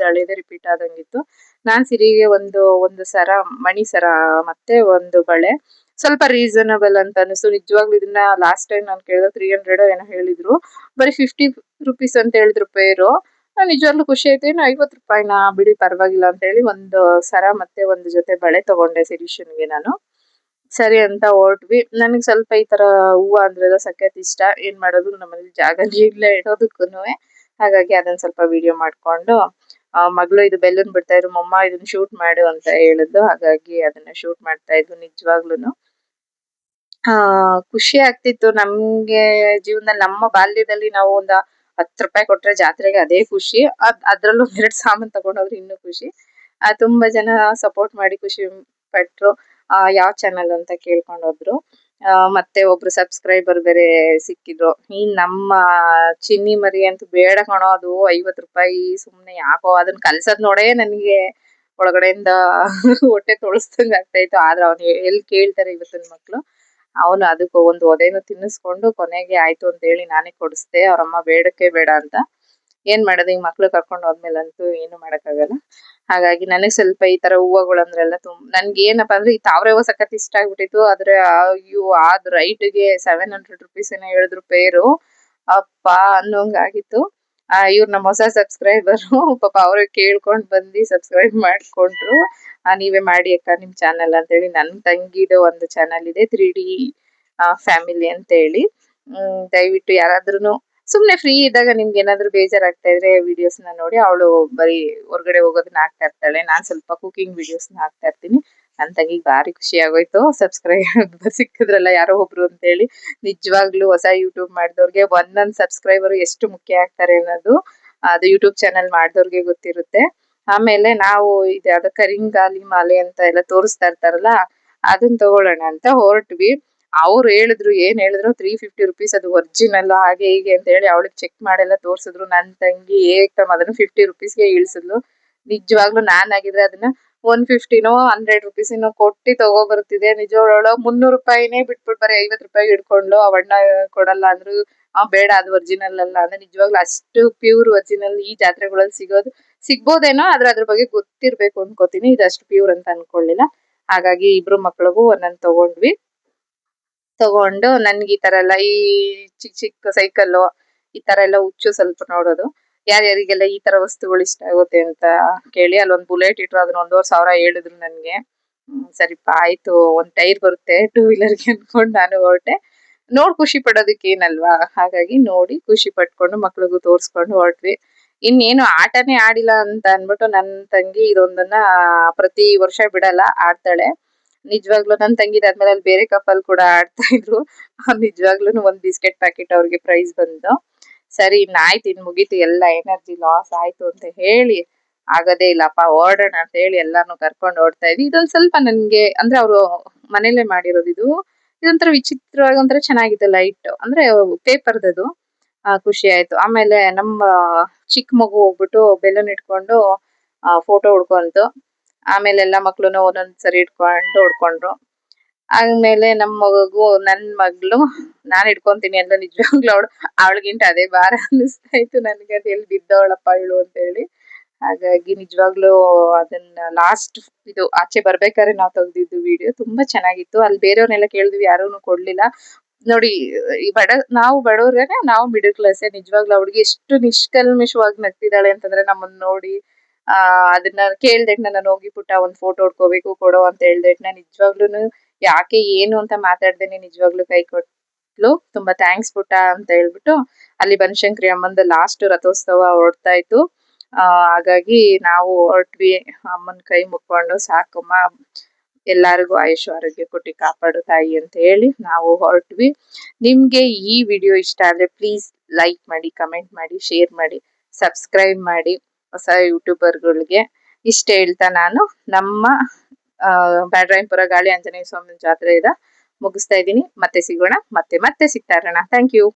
ಹಳೇದೇ ರಿಪೀಟ್ ಆದಂಗಿತ್ತು. ನಾನ್ ಸಿರಿಗೆ ಒಂದು ಸರ ಮಣಿ ಸರ ಮತ್ತೆ ಒಂದು ಬಳೆ ಸ್ವಲ್ಪ ರೀಸನಬಲ್ ಅಂತ ಅನಿಸ್ತು. ನಿಜವಾಗ್ಲೂ ಇದನ್ನ ಲಾಸ್ಟ್ ಟೈಮ್ ನಾನು ಕೇಳಿದ್ರೆ 300 ಏನೋ ಹೇಳಿದ್ರು. ಬರೀ 50 ರುಪೀಸ್ ಅಂತ ಹೇಳಿದ್ರು ಪೇರು. ನಿಜವಾಗ್ಲೂ ಖುಷಿ ಆಯ್ತು. ಏನು ₹50 ಬಿಡಿ ಪರವಾಗಿಲ್ಲ ಅಂತ ಹೇಳಿ ಒಂದು ಸರ ಮತ್ತೆ ಒಂದು ಜೊತೆ ಬಳೆ ತಗೊಂಡೆ ಸಿರಿಶನ್ಗೆ ನಾನು. ಸರಿ ಅಂತ ಹೊರಟ್ವಿ. ನನಗೆ ಸ್ವಲ್ಪ ಈ ತರ ಹೂವು ಅಂದ್ರೆ ಸಖತ್ ಇಷ್ಟ. ಏನ್ ಮಾಡೋದು ನಮ್ಮಲ್ಲಿ ಜಾಗನೇ ಇಲ್ಲ ಇಡೋದಕ್ಕೂನುವೆ. ಹಾಗಾಗಿ ಅದನ್ನ ಸ್ವಲ್ಪ ವಿಡಿಯೋ ಮಾಡ್ಕೊಂಡು ಮಗಳು ಇದು ಬೆಲೂನ್ ಬಿಡ್ತಾ ಇದ್ರು ಮಮ್ಮ ಇದನ್ನ ಶೂಟ್ ಮಾಡು ಅಂತ ಹೇಳಿದ್ದು. ಹಾಗಾಗಿ ಅದನ್ನ ಶೂಟ್ ಮಾಡ್ತಾ ಇದ್ವು. ನಿಜವಾಗ್ಲೂನು ಖುಷಿ ಆಗ್ತಿತ್ತು. ನಮ್ಗೆ ಜೀವನದಲ್ಲಿ ನಮ್ಮ ಬಾಲ್ಯದಲ್ಲಿ ನಾವು ಒಂದ್ ₹10 ಕೊಟ್ರೆ ಜಾತ್ರೆಗೆ ಅದೇ ಖುಷಿ. ಅದ್ರಲ್ಲೂ 2 ಸಾಮಾನ್ ತಗೊಂಡೋದ್ರೆ ಇನ್ನೂ ಖುಷಿ. ತುಂಬಾ ಜನ ಸಪೋರ್ಟ್ ಮಾಡಿ ಖುಷಿ ಪಟ್ರು. ಯಾವ ಚಾನಲ್ ಅಂತ ಕೇಳ್ಕೊಂಡ್ ಹೋದ್ರು. ಮತ್ತೆ ಒಬ್ರು ಸಬ್ಸ್ಕ್ರೈಬರ್ ಬೇರೆ ಸಿಕ್ಕಿದ್ರು. ಈ ನಮ್ಮ ಚಿನ್ನಿ ಮರಿ ಅಂತೂ ಬೇಡ ಕಣೋ, ಅದು 50 ರೂಪಾಯಿ ಸುಮ್ನೆ ಯಾಕೋ ಅದನ್ನ ಕಲ್ಸದ್ ನೋಡೇ ನನ್ಗೆ ಒಳಗಡೆಯಿಂದ ಹೊಟ್ಟೆ ತೊಳಸ್ದಂಗ್ ಆಗ್ತಾ ಇತ್ತು. ಆದ್ರೆ ಅವ್ನು ಎಲ್ಲಿ ಕೇಳ್ತಾರೆ ಇವತ್ತಿನ ಮಕ್ಳು. ಅವನು ಅದಕ್ಕೆ ಒಂದು ಒದೆನು ತಿನ್ನಿಸ್ಕೊಂಡು ಕೊನೆಗೆ ಆಯ್ತು ಅಂತ ಹೇಳಿ ನಾನೇ ಕೊಡಿಸ್ದೆ. ಅವ್ರಮ್ಮ ಬೇಡಕ್ಕೆ ಬೇಡ ಅಂತ. ಏನ್ ಮಾಡೋದು, ಈ ಮಕ್ಳು ಕರ್ಕೊಂಡು ಹೋದ್ಮೇಲಂತೂ ಏನು ಮಾಡಕ್ಕಾಗಲ್ಲ. ಹಾಗಾಗಿ ನನಗ್ ಸ್ವಲ್ಪ ಈ ತರ ಹೂವಗಳಂದ್ರೆಲ್ಲ ನನ್ಗೆ ಏನಪ್ಪಾ ಅಂದ್ರೆ ಈ ತಾವ್ರೆ ಹೂವ ಸಖತ್ ಇಷ್ಟ ಆಗ್ಬಿಟ್ಟಿತ್ತು. ಆದ್ರೆ ಅಯ್ಯೋ ಅದ್ ರೈಟ್ಗೆ 700 ರುಪೀಸ್ ಏನೋ ಹೇಳಿದ್ರು ಪೇರು. ಅಪ್ಪ ಅನ್ನೋಂಗಾಗಿತ್ತು. ಇವ್ರು ನಮ್ಮ ಹೊಸ ಸಬ್ಸ್ಕ್ರೈಬರು ಪಾಪ ಅವ್ರೆ ಕೇಳ್ಕೊಂಡ್ ಬಂದು ಸಬ್ಸ್ಕ್ರೈಬ್ ಮಾಡ್ಕೊಂಡ್ರು. ನೀವೇ ಮಾಡಿ ಅಕ್ಕ ನಿಮ್ ಚಾನಲ್ ಅಂತ ಹೇಳಿ. ನನ್ ತಂಗಿದು ಒಂದು ಚಾನಲ್ ಇದೆ 3D ಫ್ಯಾಮಿಲಿ ಅಂತ ಹೇಳಿ. ದಯವಿಟ್ಟು ಯಾರಾದ್ರೂನು ಸುಮ್ನೆ ಫ್ರೀ ಇದ್ದಾಗ ನಿಮ್ಗೆ ಏನಾದ್ರು ಬೇಜಾರಾಗ್ತಾ ಇದ್ರೆ ವಿಡಿಯೋಸ್ ನ ನೋಡಿ. ಅವಳು ಬರೀ ಹೊರ್ಗಡೆ ಹೋಗೋದನ್ನ ಹಾಕ್ತಾ ಇರ್ತಾಳೆ, ನಾನ್ ಸ್ವಲ್ಪ ಕುಕಿಂಗ್ ವಿಡಿಯೋಸ್ ನ ಹಾಕ್ತಾ ಇರ್ತೀನಿ. ನನ್ ತಂಗಿಗೆ ಭಾರಿ ಖುಷಿ ಆಗೋಯ್ತು ಸಬ್ಸ್ಕ್ರೈಬರ್ ಸಿಕ್ಕಿದ್ರಲ್ಲ ಯಾರೋ ಒಬ್ರು ಅಂತ ಹೇಳಿ. ನಿಜವಾಗ್ಲೂ ಹೊಸ ಯೂಟ್ಯೂಬ್ ಮಾಡಿದವ್ರಿಗೆ ಒಂದೊಂದ್ ಸಬ್ಸ್ಕ್ರೈಬರ್ ಎಷ್ಟು ಮುಖ್ಯ ಆಗ್ತಾರೆ ಅನ್ನೋದು ಅದು ಯೂಟ್ಯೂಬ್ ಚಾನಲ್ ಮಾಡಿದವ್ರಿಗೆ ಗೊತ್ತಿರುತ್ತೆ. ಆಮೇಲೆ ನಾವು ಇದು ಯಾವ್ದೋ ಕರಿಂಗಾಲಿ ಮಾಲೆ ಅಂತ ಎಲ್ಲ ತೋರಿಸ್ತಾ ಇರ್ತಾರಲ್ಲ, ಅದನ್ನ ತಗೊಳ್ಳೋಣ ಅಂತ ಹೊರಟ್ವಿ. ಅವ್ರು ಹೇಳಿದ್ರು, ಏನ್ ಹೇಳಿದ್ರು 350 ರುಪೀಸ್ ಅದು ಒರಿಜಿನಲ್ ಹಾಗೆ ಹೀಗೆ ಅಂತ ಹೇಳಿ ಅವಳಿಗೆ ಚೆಕ್ ಮಾಡೆಲ್ಲ ತೋರ್ಸಿದ್ರು. ನನ್ ತಂಗಿ ಏಕದಮ್ ಅದನ್ನ 50 ರುಪೀಸ್ಗೆ ಇಳಿಸಿದ್ಲು. ನಿಜವಾಗ್ಲೂ ನಾನಾಗಿದ್ರೆ ಅದನ್ನ 150ನೋ 100 ರುಪೀಸಿನೋ ಕೊಟ್ಟಿ ತಗೋ ಬರ್ತಿದೆ. ನಿಜವಾಗ್ಲೂ 300 ರೂಪಾಯಿನೇ ಬಿಟ್ಬಿಟ್ಟು ಬರೀ 50 ರೂಪಾಯಿ ಇಡ್ಕೊಂಡು ಅವಣ್ಣ ಕೊಡಲ್ಲ ಅಂದ್ರು. ಬೇಡ ಅದು ಒರಿಜಿನಲ್ ಅಲ್ಲ ಅಂದ್ರೆ. ನಿಜವಾಗ್ಲೂ ಅಷ್ಟು ಪ್ಯೂರ್ ಒರಿಜಿನಲ್ ಈ ಜಾತ್ರೆಗಳಲ್ಲಿ ಸಿಗ್ಬೋದೇನೋ, ಆದ್ರೆ ಅದ್ರ ಬಗ್ಗೆ ಗೊತ್ತಿರ್ಬೇಕು ಅನ್ಕೋತೀನಿ. ಇದಷ್ಟು ಪ್ಯೂರ್ ಅಂತ ಅನ್ಕೊಳ್ಳಿಲ್ಲ. ಹಾಗಾಗಿ ಇಬ್ರು ಮಕ್ಳಿಗೂ ಒಂದೊಂದ್ ತಗೊಂಡು ನನ್ಗೆ ಈ ತರ ಎಲ್ಲ ಈ ಚಿಕ್ಕ ಸೈಕಲ್ ಈ ತರ ಎಲ್ಲ ಹುಚ್ಚು ಸ್ವಲ್ಪ ನೋಡೋದು. ಯಾರ್ಯಾರಿಗೆಲ್ಲ ಈ ತರ ವಸ್ತುಗಳು ಇಷ್ಟ ಆಗುತ್ತೆ ಅಂತ ಕೇಳಿ. ಅಲ್ಲೊಂದ್ ಬುಲೆಟ್ ಇಟ್ರು, ಅದನ್ನ 1,500 ಹೇಳಿದ್ರು ನನ್ಗೆ. ಸರಿಪಾ ಆಯ್ತು, ಒಂದ್ ಟೈರ್ ಬರುತ್ತೆ 2 ವೀಲರ್ಗೆ ಅನ್ಕೊಂಡ್ ನಾನು ಹೊರಟೆ. ಖುಷಿ ಪಡೋದಕ್ಕೆ ಏನಲ್ವಾ. ಹಾಗಾಗಿ ನೋಡಿ ಖುಷಿ ಪಟ್ಕೊಂಡು ಮಕ್ಳಿಗೂ ತೋರ್ಸ್ಕೊಂಡು ಹೊರಟ್ವಿ. ಇನ್ನೇನು ಆಟನೇ ಆಡಿಲ್ಲ ಅಂತ ಅನ್ಬಿಟ್ಟು ನನ್ ತಂಗಿ ಇದೊಂದನ್ನ ಪ್ರತಿ ವರ್ಷ ಬಿಡಲ್ಲ, ಆಡ್ತಾಳೆ. ನಿಜವಾಗ್ಲೂ ನನ್ ತಂಗಿದಾದ್ಮೇಲೆ ಅಲ್ಲಿ ಬೇರೆ ಕಪಲ್ ಕೂಡ ಆಡ್ತಾ ಇದ್ರು. ನಿಜವಾಗ್ಲೂ ಒಂದ್ ಬಿಸ್ಕೆಟ್ ಪ್ಯಾಕೆಟ್ ಅವ್ರಿಗೆ ಪ್ರೈಸ್ ಬಂದು. ಸರಿ ಇನ್ನಾಯ್ತು, ಇನ್ ಮುಗೀತು, ಎಲ್ಲ ಎನರ್ಜಿ ಲಾಸ್ ಆಯ್ತು ಅಂತ ಹೇಳಿ ಆಗದೇ ಇಲ್ಲಪ್ಪ ಓಡೋಣ ಅಂತ ಹೇಳಿ ಎಲ್ಲಾರ್ನು ಕರ್ಕೊಂಡು ಓಡ್ತಾ ಇದ್ವಿ. ಇದೊಂದ್ ಸ್ವಲ್ಪ ನನ್ಗೆ ಅಂದ್ರೆ ಅವ್ರು ಮನೇಲೆ ಮಾಡಿರೋದು ಇದು. ಇದೊಂಥರ ವಿಚಿತ್ರವಾಗಿ ಒಂಥರ ಚೆನ್ನಾಗಿದೆ, ಲೈಟ್ ಅಂದ್ರೆ ಪೇಪರ್ದದು. ಖುಷಿ ಆಯ್ತು. ಆಮೇಲೆ ನಮ್ಮ ಚಿಕ್ಕ ಮಗು ಹೋಗ್ಬಿಟ್ಟು ಬೆಲೂನ್ ಇಟ್ಕೊಂಡು ಫೋಟೋ ಹೊಡ್ಕೊಂತು. ಆಮೇಲೆ ಎಲ್ಲಾ ಮಕ್ಳುನು ಒಂದೊಂದ್ ಸರಿ ಇಟ್ಕೊಂಡು ಹೊಡ್ಕೊಂಡ್ರು. ಆಮೇಲೆ ನನ್ ಮಗ್ಳು ನಾನ್ ಇಟ್ಕೊಂತೀನಿ ಅಂತ ನಿಜವಾಗ್ಲೂ ಅವಳಿಗಿಂತ ಅದೇ ಭಾರ ಅನ್ನಿಸ್ತಾ ಇತ್ತು ನನ್ಗೆ. ಅದು ಎಲ್ಲಿ ಬಿದ್ದವಳಪ್ಪ ಇವಳು ಅಂತ ಹೇಳಿ. ಹಾಗಾಗಿ ನಿಜವಾಗ್ಲೂ ಅದನ್ನ ಲಾಸ್ಟ್ ಇದು ಆಚೆ ಬರ್ಬೇಕಾದ್ರೆ ನಾವ್ ತೆಗ್ದಿದ್ದು ವಿಡಿಯೋ ತುಂಬಾ ಚೆನ್ನಾಗಿತ್ತು. ಅಲ್ಲಿ ಬೇರೆಯವ್ರನ್ನೆಲ್ಲ ಕೇಳಿದ್ವಿ, ಯಾರೂನು ಕೊಡ್ಲಿಲ್ಲ. ನೋಡಿ, ಈ ನಾವು ಬಡವ್ರೇನೆ, ನಾವು ಮಿಡಲ್ ಕ್ಲಾಸೇ. ನಿಜವಾಗ್ಲೂ ಅವ್ಳಿಗೆ ಎಷ್ಟು ನಿಷ್ಕಲ್ಮಿಷವಾಗಿ ನಗ್ತಿದ್ದಾಳೆ ಅಂತಂದ್ರೆ ನಮ್ಮನ್ನ ನೋಡಿ. ಅದನ್ನ ಕೇಳ್ದೆಟ್ನ ನಾನು ಹೋಗಿ ಪುಟ್ಟ ಒಂದ್ ಫೋಟೋ ಹೊಡ್ಕೋಬೇಕು ಕೊಡೋ ಅಂತ ಹೇಳ್ದೆಟ್ನ ನಿಜವಾಗ್ಲೂನು ಯಾಕೆ ಏನು ಅಂತ ಮಾತಾಡ್ದೇನೆ ನಿಜವಾಗ್ಲೂ ಕೈ ಕೊಟ್ಲು. ತುಂಬಾ ಥ್ಯಾಂಕ್ಸ್ ಪುಟ್ಟ ಅಂತ ಹೇಳ್ಬಿಟ್ಟು ಅಲ್ಲಿ ಬನಶಂಕರಿ ಅಮ್ಮಂದು ಲಾಸ್ಟ್ ರಥೋತ್ಸವ ಹೊರಡ್ತಾ ಇತ್ತು. ಹಾಗಾಗಿ ನಾವು ಹೊರಟ್ವಿ. ಅಮ್ಮನ್ ಕೈ ಮುಕ್ಕೊಂಡು ಸಾಕಮ್ಮ, ಎಲ್ಲಾರಿಗೂ ಆಯುಷ್ ಆರೋಗ್ಯ ಕೊಟ್ಟಿ ಕಾಪಾಡು ತಾಯಿ ಅಂತ ಹೇಳಿ ನಾವು ಹೊರಟ್ವಿ. ನಿಮ್ಗೆ ಈ ವಿಡಿಯೋ ಇಷ್ಟ ಆದ್ರೆ ಪ್ಲೀಸ್ ಲೈಕ್ ಮಾಡಿ, ಕಮೆಂಟ್ ಮಾಡಿ, ಶೇರ್ ಮಾಡಿ, ಸಬ್ಸ್ಕ್ರೈಬ್ ಮಾಡಿ ಹೊಸ ಯೂಟ್ಯೂಬರ್ಗಳಿಗೆ. ಇಷ್ಟ ಹೇಳ್ತಾ ನಾನು ನಮ್ಮ ಬ್ಯಾಡ್ರಾಯನ್ಪುರ ಗಾಳಿ ಆಂಜನೇಯ ಸ್ವಾಮಿ ಜಾತ್ರೆ ಮುಗಿಸ್ತಾ ಇದ್ದೀನಿ. ಮತ್ತೆ ಸಿಗೋಣ, ಮತ್ತೆ ಸಿಗ್ತಾ ಇರೋಣ. Thank you.